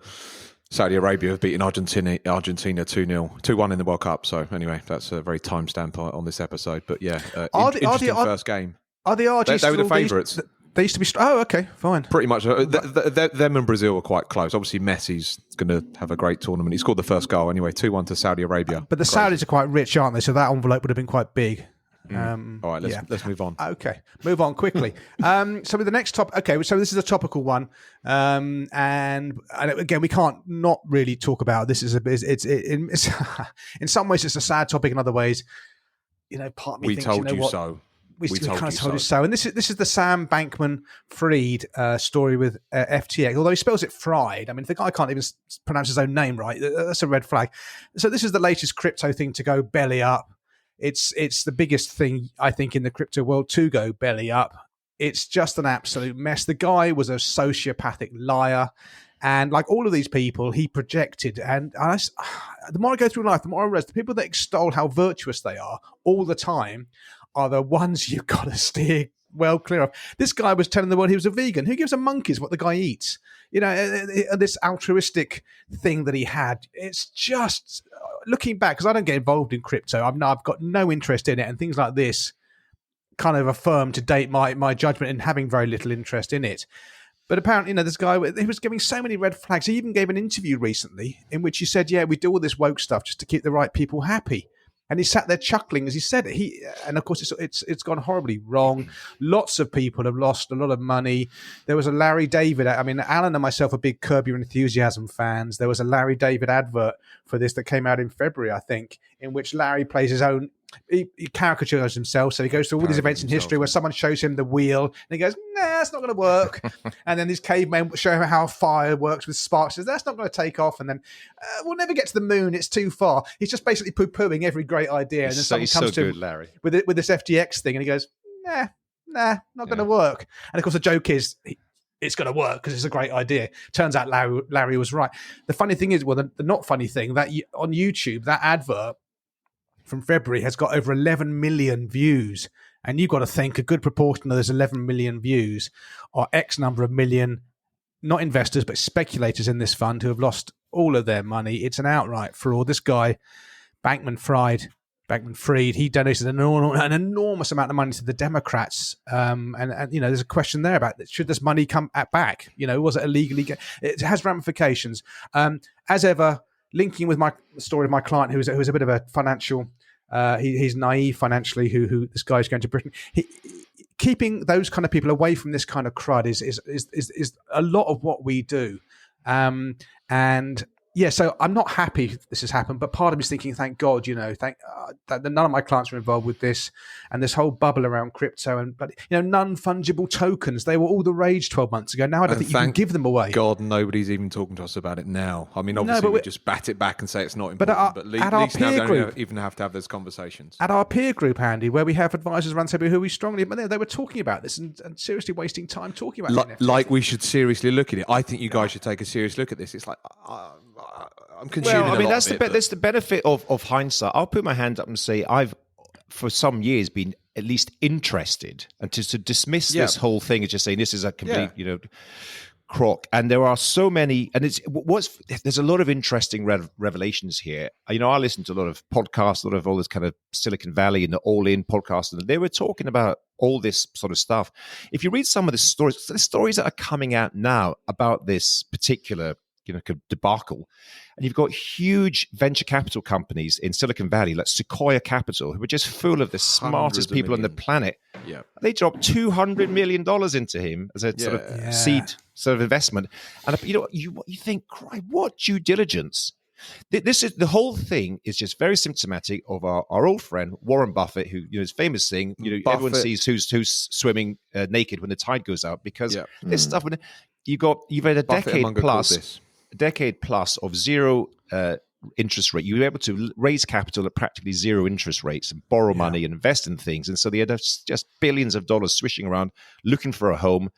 Saudi Arabia have beaten Argentina 2-0, 2-1 in the World Cup. So anyway, that's a very timestamp on this episode. But yeah, interesting first game. Are the RG they were the favourites. They used to be. Oh, okay, fine. Pretty much. Them and Brazil are quite close. Obviously, Messi's going to have a great tournament. He scored the first goal anyway, 2-1 to Saudi Arabia. But the Saudis are quite rich, aren't they? So that envelope would have been quite big. All right, let's move on. Okay, move on quickly. So with the next topic, okay, so this is a topical one, and again, we can't not really talk about this. It's in some ways it's a sad topic, in other ways, part of me We thinks, told you know you what? so. We kind of told you so. And this is the Sam Bankman-Fried story with FTX, although he spells it fried. I mean, if the guy can't even pronounce his own name right, that's a red flag. So this is the latest crypto thing to go belly up. It's the biggest thing, I think, in the crypto world to go belly up. It's just an absolute mess. The guy was a sociopathic liar. And like all of these people, he projected. And the more I go through life, the more I realize the people that extol how virtuous they are all the time are the ones you've got to steer well clear of. This guy was telling the world he was a vegan. Who gives a monkeys what the guy eats? This altruistic thing that he had. It's just, looking back, because I don't get involved in crypto, I've got no interest in it, and things like this kind of affirm to date my judgment in having very little interest in it. But apparently, this guy, he was giving so many red flags. He even gave an interview recently in which he said, we do all this woke stuff just to keep the right people happy. And he sat there chuckling as he said it. And of course, it's gone horribly wrong. Lots of people have lost a lot of money. There was a Larry David. I mean, Alan and myself are big Curb Your Enthusiasm fans. There was a Larry David advert for this that came out in February, I think, in which Larry plays his own. He caricatures himself, so he goes through all these events in history where someone shows him the wheel, and he goes, "Nah, it's not going to work." And then these cavemen show him how fire works with sparks. Says, "That's not going to take off." And then we'll never get to the moon; it's too far. He's just basically poo-pooing every great idea. And then someone comes to him Larry, with this FTX thing, and he goes, "Nah, not going to work." And of course, the joke is, it's going to work because it's a great idea. Turns out Larry was right. The funny thing is, the not funny thing, that on YouTube, that advert from February has got over 11 million views. And you've got to think a good proportion of those 11 million views are X number of million, not investors, but speculators in this fund who have lost all of their money. It's an outright fraud. This guy, Bankman-Fried, he donated an enormous amount of money to the Democrats. And there's a question there about, should this money come back? Was it illegally? It has ramifications. As ever, linking with my story of my client who's a bit of a financial, he's naive financially, who this guy's going to Britain. Keeping those kind of people away from this kind of crud is a lot of what we do. So I'm not happy this has happened, but part of me is thinking, thank God, that none of my clients are involved with this and this whole bubble around crypto but non-fungible tokens. They were all the rage 12 months ago. Now I don't think you can give them away. God, nobody's even talking to us about it now. I mean, obviously we just bat it back and say it's not important, but at least now we don't even have to have those conversations. At our peer group, Andy, where we have advisors around the table who we strongly, but they were talking about this and seriously wasting time talking about it. Like we should seriously look at it. I think you guys should take a serious look at this. It's like... I'm consuming. Well, I mean, that's the benefit of hindsight. I'll put my hand up and say I've, for some years, been at least interested, and to dismiss this whole thing is just saying this is a complete, crock. And there are so many, and there's a lot of interesting revelations here. I listen to a lot of podcasts, a lot of all this kind of Silicon Valley and the All In podcast, and they were talking about all this sort of stuff. If you read some of the stories that are coming out now about this particular debacle, and you've got huge venture capital companies in Silicon Valley like Sequoia Capital, who are just full of the smartest people on the planet. Yeah, they dropped $200 million into him as a sort of seed sort of investment, and you think, cry, what due diligence? This is the whole thing is just very symptomatic of our old friend Warren Buffett, who his famous thing. Everyone sees who's swimming naked when the tide goes out, because this stuff. When you've had a decade plus of zero interest rate. You were able to raise capital at practically zero interest rates and borrow money and invest in things. And so they had just billions of dollars swishing around looking for a home.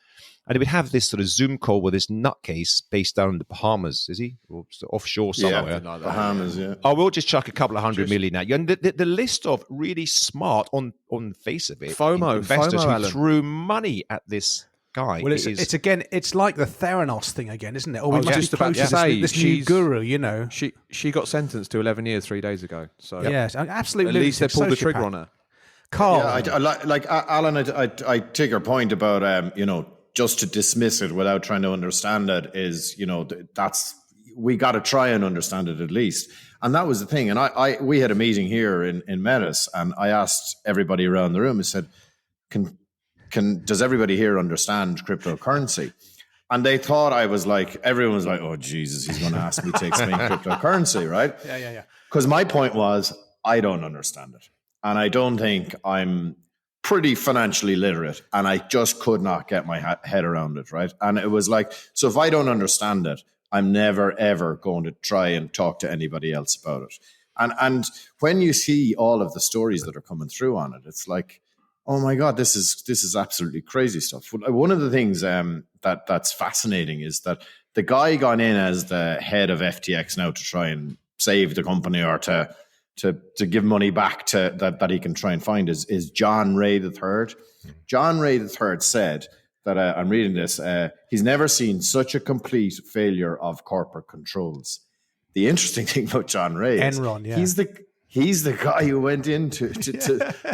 And he would have this sort of Zoom call with this nutcase based down in the Bahamas, is he? Or offshore somewhere. Yeah, Bahamas, yeah. Oh, we'll just chuck a couple of $100 million at you. And the list of really smart, on the face of it, investors who threw money at this guy. Well, it's like the Theranos thing again, isn't it? I was just about to say, this new guru, She got sentenced to 11 years 3 days ago. So yes, absolutely. At least they pulled the trigger on her. Carl, Alan, I take your point about just to dismiss it without trying to understand it is, that's we got to try and understand it at least. And that was the thing. And we had a meeting here in Metis, and I asked everybody around the room, I said, does everybody here understand cryptocurrency? And they thought I was like, everyone was like, oh, Jesus, he's going to ask me to explain cryptocurrency, right? Yeah. Because my point was, I don't understand it. And I don't think I'm pretty financially literate. And I just could not get my head around it, right? And it was like, so if I don't understand it, I'm never, ever going to try and talk to anybody else about it. And when you see all of the stories that are coming through on it, it's like, oh my God, this is absolutely crazy stuff. One of the things that's fascinating is that the guy gone in as the head of FTX now to try and save the company or to give money back to that he can try and find is John Ray III. John Ray III said that I'm reading this. He's never seen such a complete failure of corporate controls. The interesting thing about John Ray is Enron, yeah. He's the guy who went in to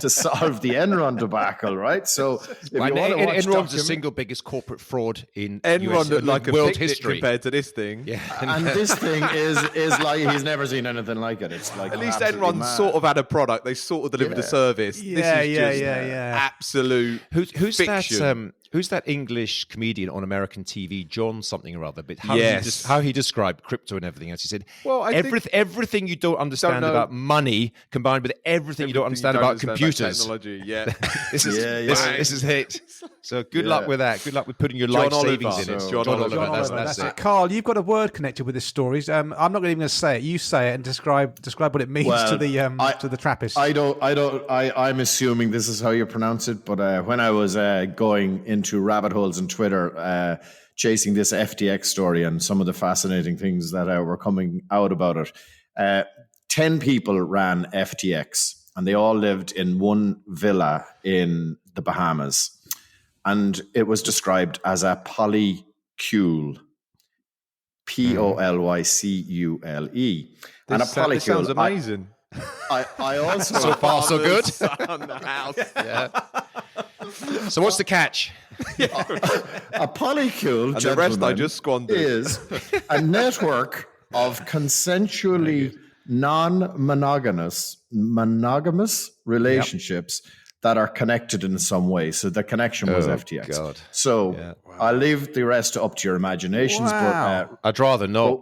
solve the Enron debacle, right? So Enron's the single biggest corporate fraud in Enron looked like world a history compared to this thing. Yeah, and this thing is like he's never seen anything like it. It's like at least Enron sort of had a product. They sort of delivered a service. Yeah, this is absolute. Who's fiction. that? Who's that English comedian on American TV, John something or other? But how he described crypto and everything else. He said, "Well, everything you don't understand about money combined with everything you don't understand about computers." Technology, yeah. This is it. So good luck with that. Good luck with putting your life savings in it. John Oliver. That's it. Carl, you've got a word connected with this story. I'm not even going to say it. You say it and describe what it means to the Trappists. I'm assuming this is how you pronounce it. But when I was going into rabbit holes on Twitter, chasing this FTX story and some of the fascinating things that were coming out about it, 10 people ran FTX, and they all lived in one villa in the Bahamas. And it was described as a polycule, Polycule. And a polycule. This sounds amazing. I also so far so good. On the house. Yeah. So what's the catch? A polycule, and the rest I just squandered, is a network of consensually non-monogamous relationships that are connected in some way. So the connection was FTX. God. So I'll leave the rest up to your imaginations. Wow. But I'd rather not.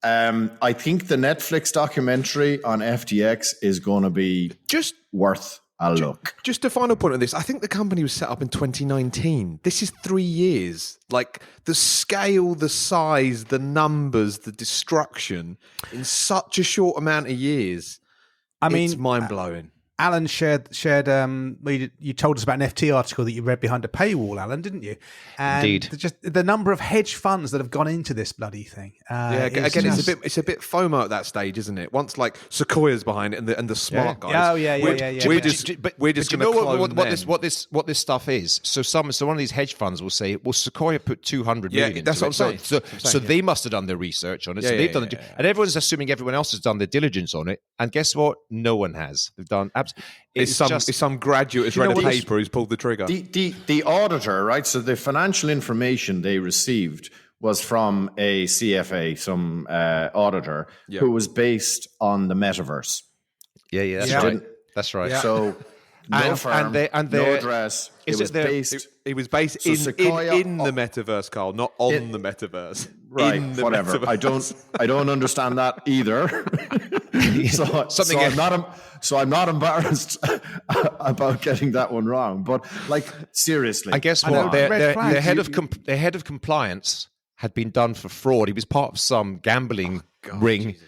I think the Netflix documentary on FTX is going to be just worth a look. Just a final point on this. I think the company was set up in 2019. This is 3 years. Like the scale, the size, the numbers, the destruction in such a short amount of years. It's mind-blowing. Alan shared. You told us about an FT article that you read behind a paywall, Alan, didn't you? And indeed. Just the number of hedge funds that have gone into this bloody thing. It's a bit FOMO at that stage, isn't it? Once like Sequoia's behind it and the smart guys. Oh yeah. We're just going to clone what this stuff is. So one of these hedge funds will say, well, Sequoia put 200 million into that's what I'm saying. So they must have done their research on it. So they've done and everyone's assuming everyone else has done their diligence on it. And guess what? No one has. They've done It's some graduate who's read a paper who's pulled the trigger. The auditor, right? So the financial information they received was from a CFA, some auditor who was based on the metaverse. Yeah, that's right. Yeah. So no firm, no address. It was based in the metaverse, Carl, not on the metaverse. Right, whatever. Metaverse. I don't understand that either. So I'm not embarrassed about getting that one wrong. But like seriously, I guess what their head of compliance had been done for fraud. He was part of some gambling ring. Jesus.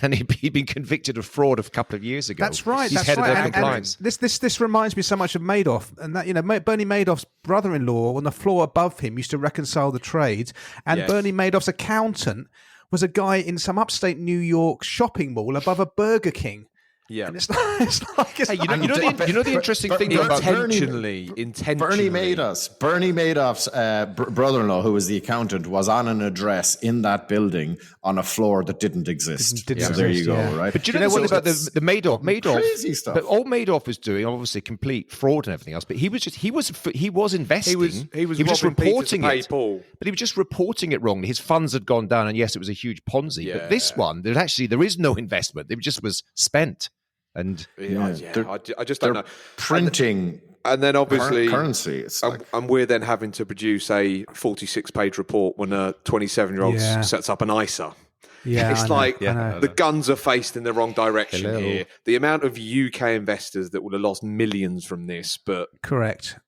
And he'd been convicted of fraud a couple of years ago. That's right. He's head of their compliance. And this reminds me so much of Madoff, and that Bernie Madoff's brother-in-law on the floor above him used to reconcile the trades, and Bernie Madoff's accountant was a guy in some upstate New York shopping mall above a Burger King. Yeah, and it's like hey, you know the interesting thing about intentionally. Bernie Madoff's brother-in-law, who was the accountant, was on an address in that building on a floor that didn't exist. Didn't so there you go, right? But do you know what about the Madoff? Crazy stuff. But all Madoff was doing, obviously, complete fraud and everything else. But he was investing. He was just reporting it. Paul. But he was just reporting it wrongly. His funds had gone down, and yes, it was a huge Ponzi. But this one, there is no investment. It just was spent. And I just don't know. Printing and then obviously currency. It's and we're then having to produce a 46-page report when a 27-year-old sets up an ISA. Yeah, it's the guns are faced in the wrong direction here. The amount of UK investors that will have lost millions from this, but correct.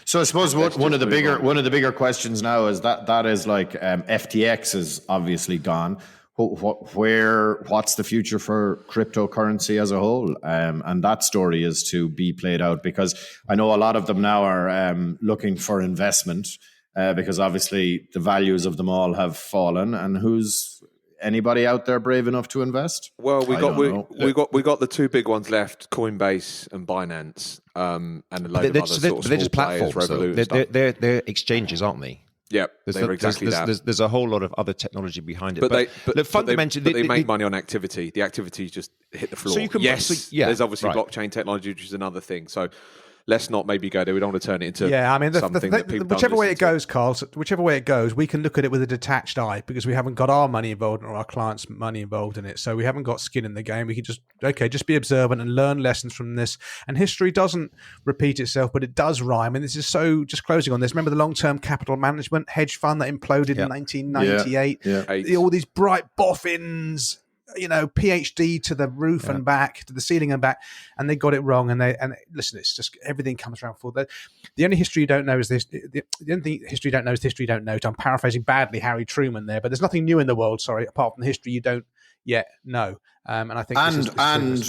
So I suppose one of the bigger questions now is that is like FTX is obviously gone. What's the future for cryptocurrency as a whole? And that story is to be played out, because I know a lot of them now are looking for investment because obviously the values of them all have fallen. And who's anybody out there brave enough to invest? Well, we got the two big ones left: Coinbase and Binance, and a load of other sort of small platforms. Revolut They're exchanges, aren't they? Yeah, there's a whole lot of other technology behind it. But fundamentally, they make money on activity. The activity just hit the floor. So there's obviously blockchain technology, which is another thing. So let's not maybe go there. We don't want to turn it into something that people whichever way it goes, Carl, whichever way it goes, we can look at it with a detached eye, because we haven't got our money involved or our clients' money involved in it. So we haven't got skin in the game. We can just be observant and learn lessons from this. And history doesn't repeat itself, but it does rhyme. And this is so, just closing on this, remember the long-term capital management hedge fund that imploded in 1998? Yeah. All these bright boffins, PhD to the roof and back, to the ceiling and back, and they got it wrong. And listen, it's just everything comes around full. The only history you don't know is this. The only thing history you don't know is history you don't know. I'm paraphrasing badly Harry Truman there, but there's nothing new in the world. Sorry, apart from the history you don't yet know. And I think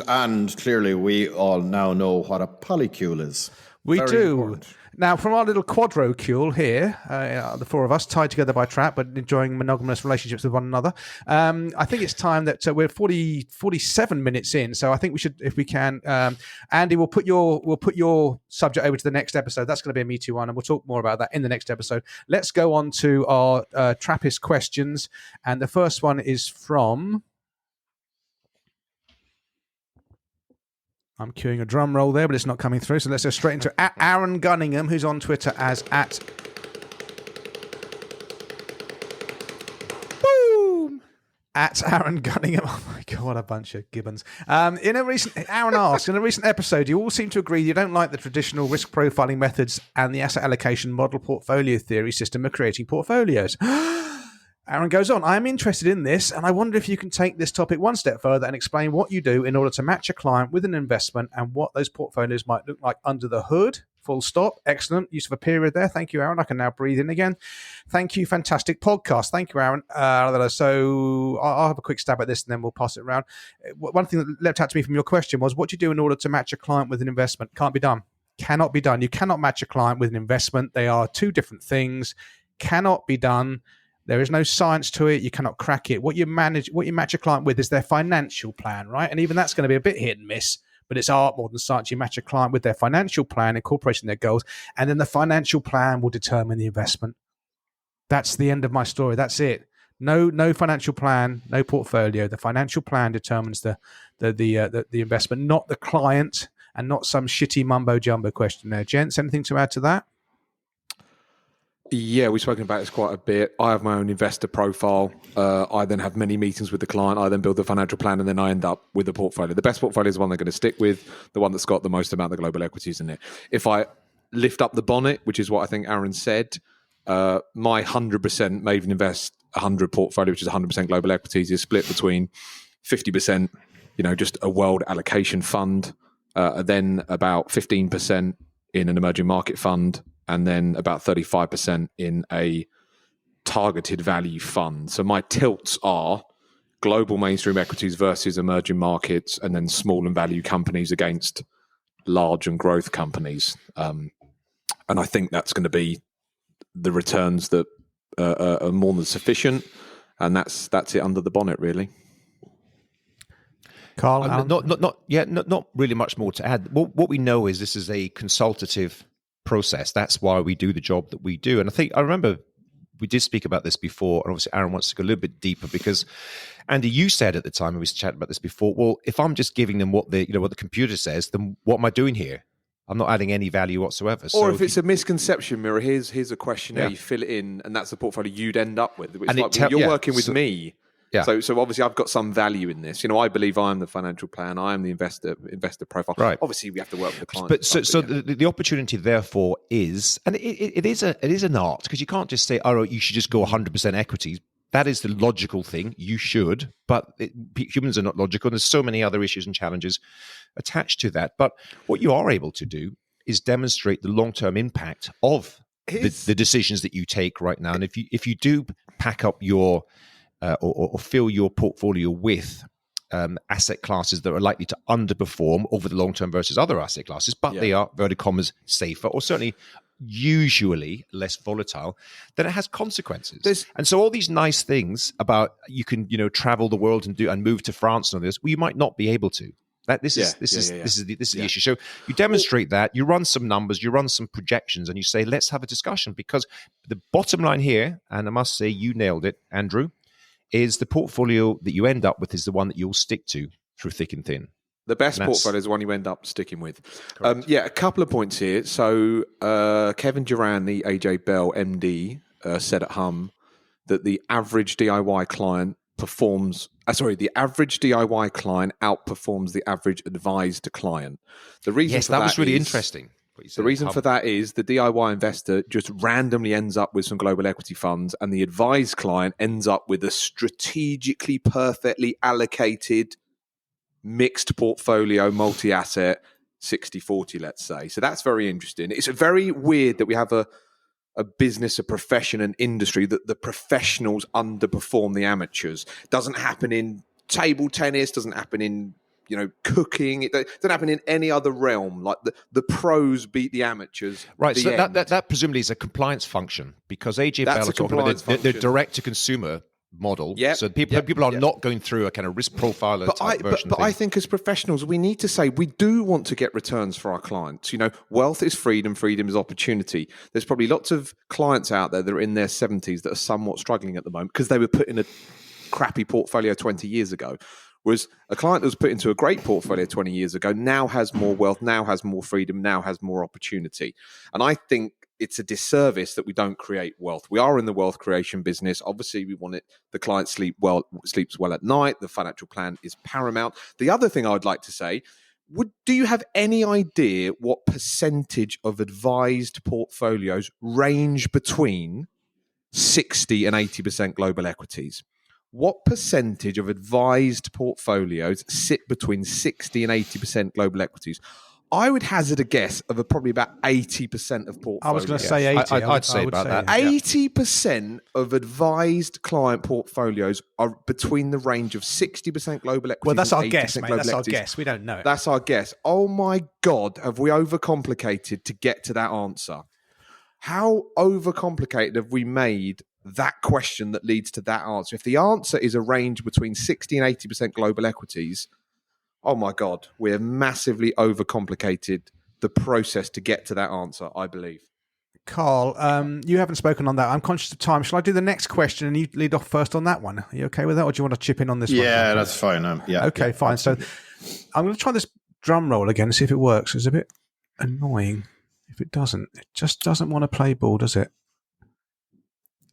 and clearly we all now know what a polycule is. We Very do. important. Now, from our little quadrocule here, the four of us tied together by Trap, but enjoying monogamous relationships with one another, I think it's time that we're 47 minutes in. So I think we should, if we can, Andy, we'll put your subject over to the next episode. That's going to be a Me Too one, and we'll talk more about that in the next episode. Let's go on to our Trappist questions, and the first one is from. I'm cueing a drum roll there, but it's not coming through. So let's go straight into Aaron Gunningham, who's on Twitter as at Aaron Gunningham. Oh my God, what a bunch of gibbons. Aaron asks, in a recent episode, you all seem to agree you don't like the traditional risk profiling methods and the asset allocation model portfolio theory system of creating portfolios. Aaron goes on, I am interested in this, and I wonder if you can take this topic one step further and explain what you do in order to match a client with an investment and what those portfolios might look like under the hood. Full stop. Excellent use of a period there. Thank you, Aaron. I can now breathe in again. Thank you. Fantastic podcast. Thank you, Aaron. So I'll have a quick stab at this and then we'll pass it around. One thing that leapt out to me from your question was, what do you do in order to match a client with an investment? Can't be done. Cannot be done. You cannot match a client with an investment. They are two different things. Cannot be done. There is no science to it. You cannot crack it. What you match a client with is their financial plan, right? And even that's going to be a bit hit and miss, but it's art more than science. You match a client with their financial plan, incorporating their goals, and then the financial plan will determine the investment. That's the end of my story. That's it. No financial plan, no portfolio. The financial plan determines the investment, not the client, and not some shitty mumbo jumbo question there. Gents, anything to add to that? Yeah, we've spoken about this quite a bit. I have my own investor profile. I then have many meetings with the client. I then build the financial plan, and then I end up with a portfolio. The best portfolio is the one they're going to stick with, the one that's got the most amount of global equities in it. If I lift up the bonnet, which is what I think Aaron said, my 100% Maven Invest 100 portfolio, which is 100% global equities, is split between 50%, just a world allocation fund, then about 15% in an emerging market fund, and then about 35% in a targeted value fund. So my tilts are global mainstream equities versus emerging markets, and then small and value companies against large and growth companies. And I think that's going to be the returns that are more than sufficient. And that's it under the bonnet, really. Carl, not really much more to add. What we know is this is a consultative process. That's why we do the job that we do. And I remember we did speak about this before, and obviously Aaron wants to go a little bit deeper because, Andy, you said at the time, and we chatted about this before, well, if I'm just giving them what the computer says, then what am I doing here? I'm not adding any value whatsoever. Or if it's a misconception, Mira, here's a questionnaire, you fill it in, and that's the portfolio you'd end up with. It's like, you're working with me. Yeah. So obviously I've got some value in this. I believe I'm the financial plan. I am the investor profile. Right. Obviously we have to work with the client. But the opportunity therefore is, and it is an art, because you can't just say, oh, you should just go 100% equities. That is the logical thing. You should, but humans are not logical. And there's so many other issues and challenges attached to that. But what you are able to do is demonstrate the long-term impact of the decisions that you take right now. And if you do pack up your or fill your portfolio with asset classes that are likely to underperform over the long term versus other asset classes, but they are, inverted commas, safer, or certainly usually less volatile, then it has consequences. And so all these nice things about you can travel the world and move to France and all this, well, you might not be able to. This is the issue. So you demonstrate that, you run some numbers, you run some projections, and you say, let's have a discussion, because the bottom line here, and I must say you nailed it, Andrew, is the portfolio that you end up with is the one that you'll stick to through thick and thin. The best portfolio is the one you end up sticking with. A couple of points here. So Kevin Duran, the AJ Bell MD, said at Hum that the average DIY client outperforms the average advised client. The reason for that was really interesting. The reason for that is the DIY investor just randomly ends up with some global equity funds, and the advised client ends up with a strategically perfectly allocated mixed portfolio, multi-asset, 60-40, let's say. So that's very interesting. It's very weird that we have a business, a profession, an industry that the professionals underperform the amateurs. Doesn't happen in table tennis, doesn't happen in cooking. It doesn't happen in any other realm. Like the pros beat the amateurs. Right. So that presumably is a compliance function, because AJ Bell are talking about the direct to consumer model. Yep. So people are not going through a kind of risk profile. But I think as professionals, we need to say we do want to get returns for our clients. Wealth is freedom. Freedom is opportunity. There's probably lots of clients out there that are in their 70s that are somewhat struggling at the moment because they were put in a crappy portfolio 20 years ago. Whereas a client that was put into a great portfolio 20 years ago now has more wealth, now has more freedom, now has more opportunity. And I think it's a disservice that we don't create wealth. We are in the wealth creation business. Obviously, we want the client sleeps well at night. The financial plan is paramount. The other thing I would like to say, do you have any idea what percentage of advised portfolios range between 60 and 80% global equities? What percentage of advised portfolios sit between 60 and 80% global equities? I would hazard a guess of probably about 80% of portfolios. I was going to say 80. I'd say about that. 80% of advised client portfolios are between the range of 60% global equities. Well, that's our guess, mate. That's our guess. We don't know. That's our guess. Oh my God, have we overcomplicated to get to that answer? How overcomplicated have we made that question that leads to that answer? If the answer is a range between 60 and 80% global equities, oh my God, we have massively overcomplicated the process to get to that answer, I believe. Carl, you haven't spoken on that. I'm conscious of time. Shall I do the next question and you lead off first on that one? Are you okay with that, or do you want to chip in on this one? Yeah, that's fine. Okay, fine. Absolutely. So I'm going to try this drum roll again and see if it works. It's a bit annoying if it doesn't. It just doesn't want to play ball, does it?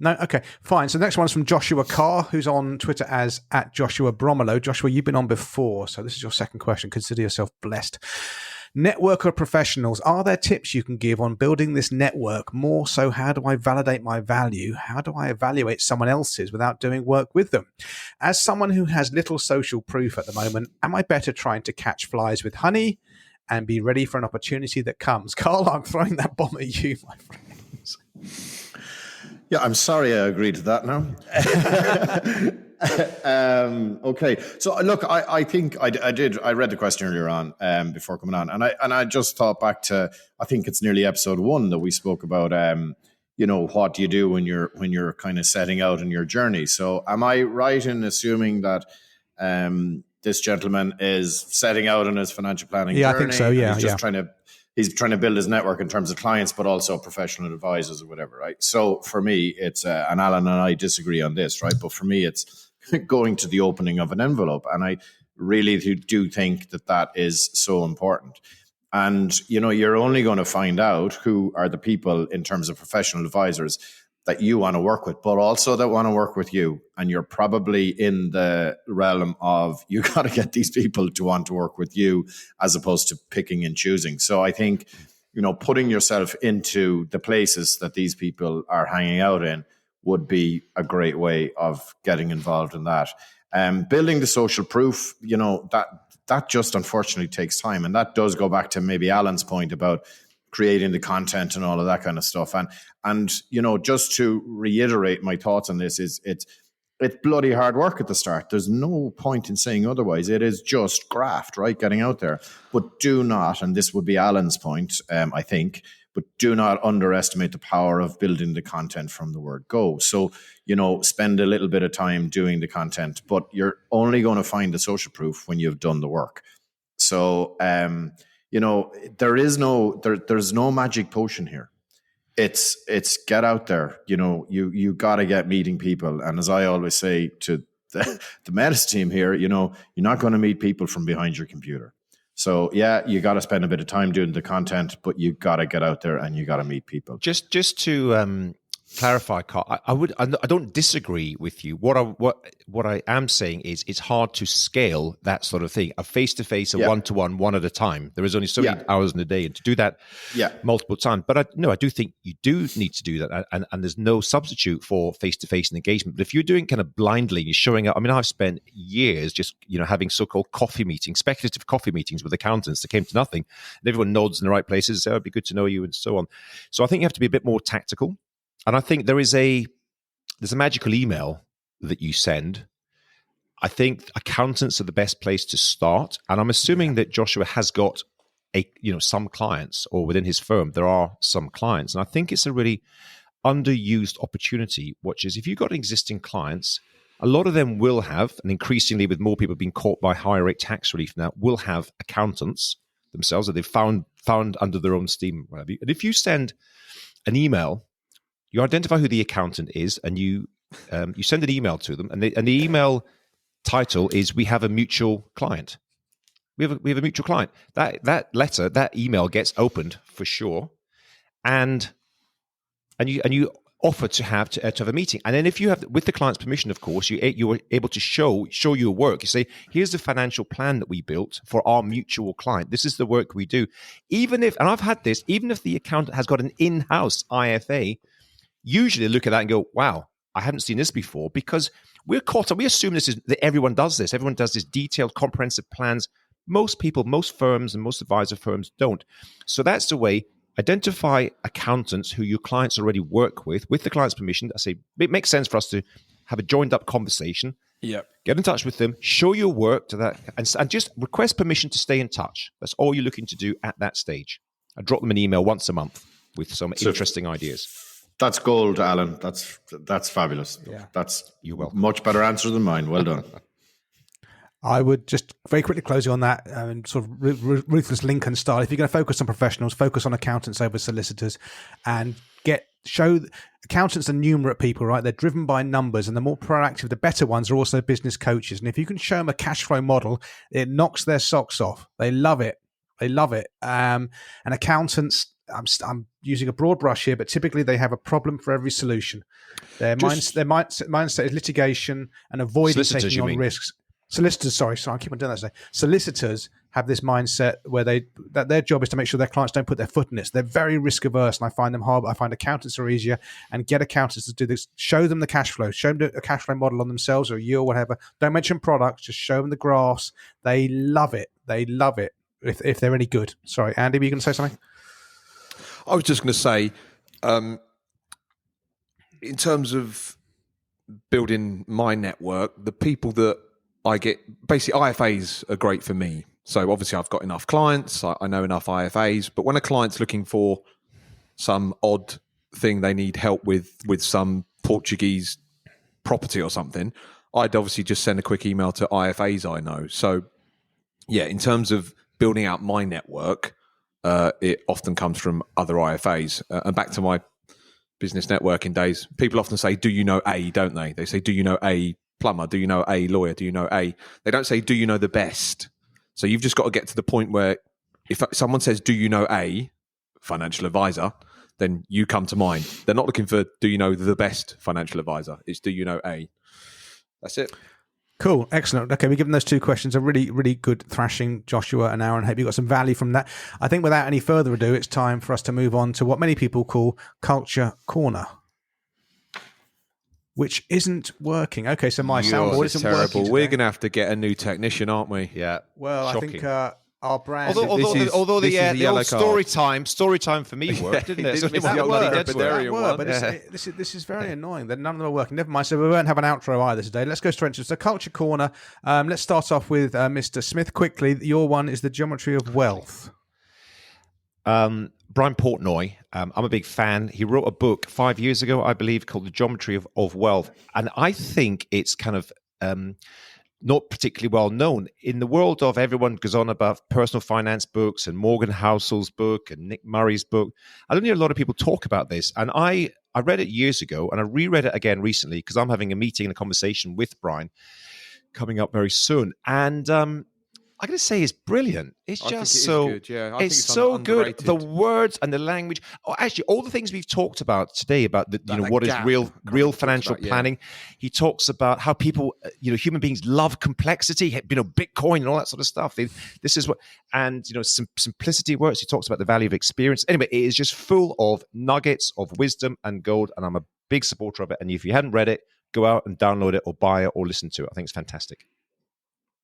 No? Okay, fine. So the next one's from Joshua Carr, who's on Twitter as @JoshuaBromelo. Joshua, you've been on before, so this is your second question. Consider yourself blessed. Network of professionals, are there tips you can give on building this network? More so, how do I validate my value? How do I evaluate someone else's without doing work with them? As someone who has little social proof at the moment, am I better trying to catch flies with honey and be ready for an opportunity that comes? Carl, I'm throwing that bomb at you, my friends. Yeah, I'm sorry I agreed to that now. Okay, so look, I think I read the question earlier on before coming on, and I just thought back to, I think it's nearly episode 1 that we spoke about what do you do when you're kind of setting out on your journey. So am I right in assuming that this gentleman is setting out on his financial planning journey. I think so. Yeah, he's trying to build his network in terms of clients, but also professional advisors or whatever, right? So for me, it's and Alan and I disagree on this, right? But for me, it's going to the opening of an envelope, and I really do think that is so important. And you're only going to find out who are the people in terms of professional advisors that you want to work with, but also that want to work with you. And you're probably in the realm of you got to get these people to want to work with you as opposed to picking and choosing. So I think, putting yourself into the places that these people are hanging out in would be a great way of getting involved in that. Building the social proof, that just unfortunately takes time. And that does go back to maybe Alan's point about creating the content and all of that kind of stuff. And just to reiterate my thoughts on this, it's bloody hard work at the start. There's no point in saying otherwise. It is just graft, right? Getting out there. But do not, and this would be Alan's point, I think, but do not underestimate the power of building the content from the word go. So, spend a little bit of time doing the content, but you're only going to find the social proof when you've done the work. So, there's no magic potion here. It's get out there. You got to get meeting people. And as I always say to the Metis team here, you're not going to meet people from behind your computer. So yeah, you got to spend a bit of time doing the content, but you got to get out there and you got to meet people. Just to clarify, Carl, I don't disagree with you. What I am saying is it's hard to scale that sort of thing. A face-to-face, a one-to-one, one at a time. There is only so many hours in a day, and to do that multiple times. But I do think you do need to do that, and there's no substitute for face-to-face engagement. But if you're doing kind of blindly, you're showing up. I mean, I've spent years just having so-called coffee meetings, speculative coffee meetings with accountants that came to nothing, and everyone nods in the right places. So it'd be good to know you, and so on. So I think you have to be a bit more tactical. And I think there's a magical email that you send. I think accountants are the best place to start. And I'm assuming that Joshua has got some clients, or within his firm, there are some clients. And I think it's a really underused opportunity, which is if you've got existing clients, a lot of them will have, and increasingly with more people being caught by higher rate tax relief now, will have accountants themselves that they've found under their own steam. And if you send an email, you identify who the accountant is, and you send an email to them, and the email title is "We have a mutual client." We have a mutual client. That email gets opened for sure, and you offer to have a meeting, and then if you have, with the client's permission, of course, you are able to show your work. You say, "Here's the financial plan that we built for our mutual client. This is the work we do." Even if the accountant has got an in-house IFA. Usually look at that and go, wow, I haven't seen this before, because we're caught up. We assume that everyone does this. Everyone does this detailed, comprehensive plans. Most people, most firms and most advisor firms don't. So that's the way. Identify accountants who your clients already work with the client's permission. I say it makes sense for us to have a joined up conversation. Yeah. Get in touch with them, show your work to that, and just request permission to stay in touch. That's all you're looking to do at that stage. I drop them an email once a month with some interesting ideas. That's gold, Alan. That's fabulous. Yeah. That's You're welcome. Much better answer than mine. Well done. I would just very quickly closing on that, sort of ruthless Lincoln style. If you're going to focus on professionals, focus on accountants over solicitors, and show accountants are numerate people, right? They're driven by numbers, and the more proactive, the better ones are also business coaches. And if you can show them a cash flow model, it knocks their socks off. They love it. And accountants, I'm using a broad brush here, but typically they have a problem for every solution. Their mindset is litigation and avoiding taking on risks. Solicitors, sorry, I keep on doing that today. Solicitors have this mindset where that their job is to make sure their clients don't put their foot in it. So they're very risk averse, and I find them hard. I find accountants are easier, and get accountants to do this. Show them the cash flow. Show them a cash flow model on themselves or you or whatever. Don't mention products. Just show them the graphs. They love it. If they're any good. Sorry, Andy, were you going to say something? I was just going to say, in terms of building my network, the people that I get, basically IFAs are great for me. So obviously I've got enough clients, I know enough IFAs, but when a client's looking for some odd thing they need help with some Portuguese property or something, I'd obviously just send a quick email to IFAs I know. So, yeah, in terms of building out my network, it often comes from other IFAs. And back to my business networking days, people often say, do you know A, don't they? They say, do you know A plumber? Do you know A lawyer? Do you know A? They don't say, do you know the best? So you've just got to get to the point where if someone says, do you know A financial advisor, then you come to mind. They're not looking for, do you know the best financial advisor? It's, do you know A? That's it. Cool. Excellent. Okay, we've given those two questions a really, really good thrashing, Joshua and Aaron. Hope you got some value from that. I think without any further ado, it's time for us to move on to what many people call Culture Corner, which isn't working. Okay, so my soundboard isn't working today. We're going to have to get a new technician, aren't we? Yeah. Well, shocking. I think our brand... Although the old story time for me worked, didn't it? So This is very annoying that none of them are working. Never mind. So we won't have an outro either today. Let's go straight into the Culture Corner. Let's start off with Mr. Smith quickly. Your one is the geometry of wealth. Brian Portnoy, I'm a big fan. He wrote a book 5 years ago, I believe, called The Geometry of Wealth. And I think it's kind of not particularly well known. In the world of everyone goes on about personal finance books and Morgan Housel's book and Nick Murray's book, I don't hear a lot of people talk about this. And I read it years ago and I reread it again recently because I'm having a meeting and a conversation with Brian coming up very soon. And I got to say, it's brilliant. It's just so good. Yeah, it's so good. The words and the language. Oh, actually, all the things we've talked about today about what is real financial planning. He talks about how people, human beings love complexity. Bitcoin and all that sort of stuff. This is what, and simplicity works. He talks about the value of experience. Anyway, it is just full of nuggets of wisdom and gold, and I'm a big supporter of it. And if you hadn't read it, go out and download it or buy it or listen to it. I think it's fantastic.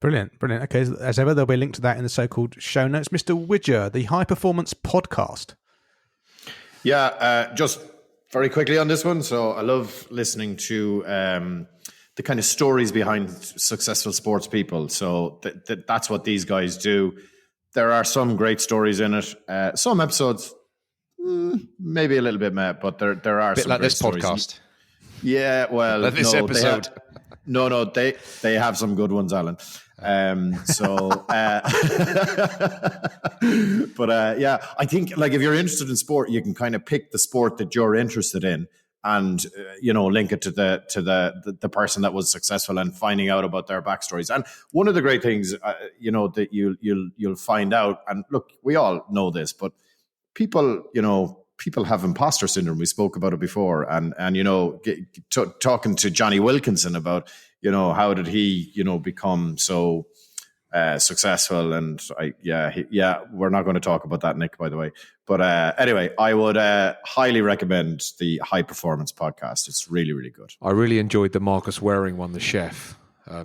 Brilliant. Okay, as ever, there'll be a link to that in the so-called show notes. Mr. Widger, the High Performance Podcast. Yeah, just very quickly on this one. So I love listening to the kind of stories behind successful sports people. So that's what these guys do. There are some great stories in it. Some episodes, maybe a little bit meh, but there are some like great this stories. Podcast. Yeah, well, like this episode. They have some good ones, Alan. But I think like if you're interested in sport, you can kind of pick the sport that you're interested in, and link it to the person that was successful and finding out about their backstories. And one of the great things, that you'll find out, and look, we all know this, but people have imposter syndrome. We spoke about it before, and talking to Johnny Wilkinson about how did he become so successful, and we're not going to talk about that, Nick, by the way. But anyway, I would highly recommend the High Performance Podcast. It's really, really good. I really enjoyed the Marcus Waring one, the chef. I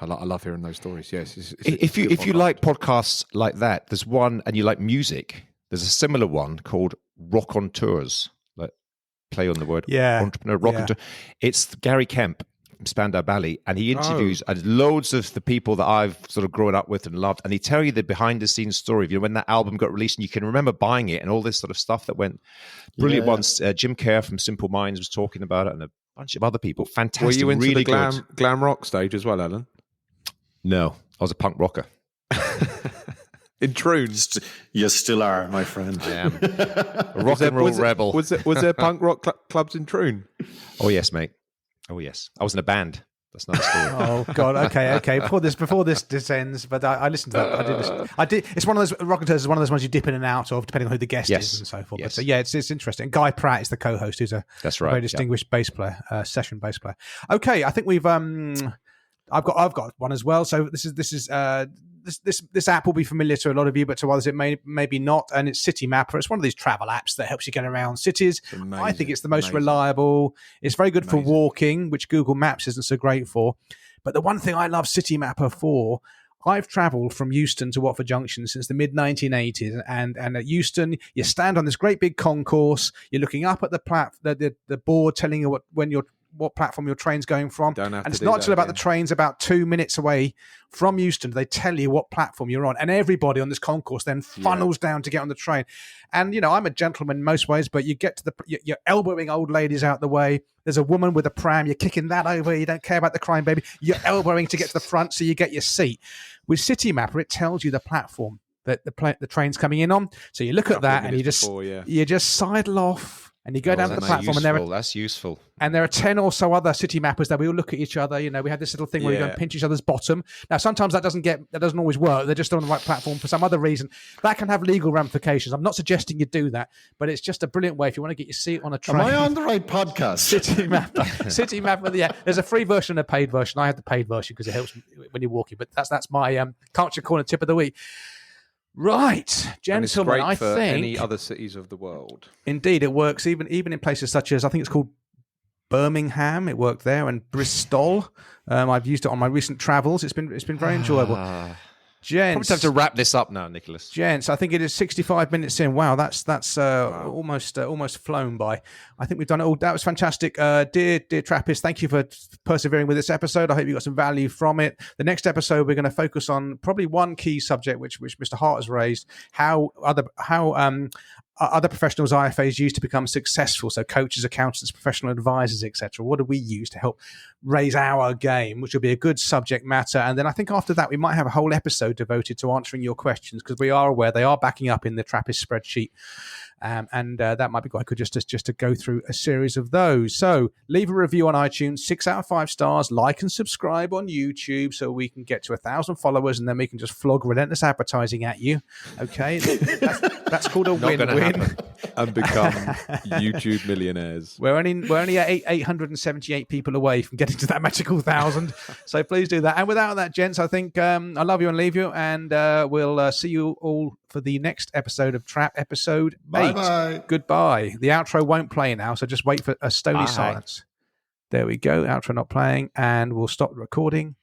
love hearing those stories. Yes, if you like podcasts like that, there's one, and you like music. There's a similar one called Rock on Tours, like play on the word entrepreneur, rock on tour. It's Gary Kemp from Spandau Ballet, and he interviews loads of the people that I've sort of grown up with and loved, and he tell you the behind the scenes story of when that album got released, and you can remember buying it and all this sort of stuff that went brilliant ones. Jim Kerr from Simple Minds was talking about it, and a bunch of other people. Fantastic. Were you into really the glam rock stage as well, Alan? No, I was a punk rocker. In Troon. You still are, my friend. I am. A rock and roll rebel. Was there punk rock clubs in Troon? Oh, yes, mate. Oh, yes. I was in a band. That's not a story. Oh, God. Okay. Before this descends, but I listened to that. I did. It's one of those, Rock and Tours is one of those ones you dip in and out of, depending on who the guest is and so forth. Yes. But, it's interesting. Guy Pratt is the co-host, who's a very distinguished bass player, session bass player. Okay, I think we've... I've got one as well. So this app will be familiar to a lot of you, but to others it may be not. And it's City Mapper. It's one of these travel apps that helps you get around cities. I think it's the most reliable. It's very good for walking, which Google Maps isn't so great for. But the one thing I love City Mapper for, I've travelled from Euston to Watford Junction since the mid-1980s, and at Euston, you stand on this great big concourse. You're looking up at the board telling you when you're what platform your train's going from. Don't have and to it's do not that till about again. the train's about 2 minutes away from Euston. They tell you what platform you're on, and everybody on this concourse then funnels down to get on the train. And I'm a gentleman in most ways, but you get to you're elbowing old ladies out the way. There's a woman with a pram, you're kicking that over. You don't care about the crying baby. You're elbowing to get to the front so you get your seat. With City Mapper, it tells you the platform that the train's coming in on. So you look at that and you just sidle off and you go down to the platform. That's useful. And there are 10 or so other City Mappers that we all look at each other. We have this little thing where you go and pinch each other's bottom. Now, sometimes that doesn't always work. They're just on the right platform for some other reason. That can have legal ramifications. I'm not suggesting you do that, but it's just a brilliant way if you want to get your seat on a train. Am I on the right podcast? City Mapper. Yeah, there's a free version and a paid version. I have the paid version because it helps when you're walking. But that's my culture corner tip of the week. Right, gentlemen, I think any other cities of the world. Indeed, it works even in places such as, I think it's called Birmingham. It worked there, and Bristol. I've used it on my recent travels. It's been very enjoyable. Gents, probably have to wrap this up now, Nicholas. Gents, I think it is 65 minutes in. Wow, that's almost flown by. I think we've done it all. That was fantastic. Dear Trappists, thank you for persevering with this episode. I hope you got some value from it. The next episode, we're going to focus on probably one key subject, which Mr. Hart has raised, how other professionals IFAs use to become successful. So coaches, accountants, professional advisors, etc. What do we use to help raise our game, which will be a good subject matter. And then I think after that, we might have a whole episode devoted to answering your questions, because we are aware they are backing up in the Trappist spreadsheet. And that might be quite good just to go through a series of those. So leave a review on iTunes, 6 out of 5 stars, like and subscribe on YouTube so we can get to 1,000 followers, and then we can just flog relentless advertising at you. Okay, that's called a win-win. And become YouTube millionaires. We're only at 878 people away from getting to that magical 1,000. So please do that. And without that, gents, I think I love you and leave you, and we'll see you all for the next episode of Trap, episode 8. Bye. Goodbye. The outro won't play now, so just wait for a stony silence. There we go. Outro not playing, and we'll stop the recording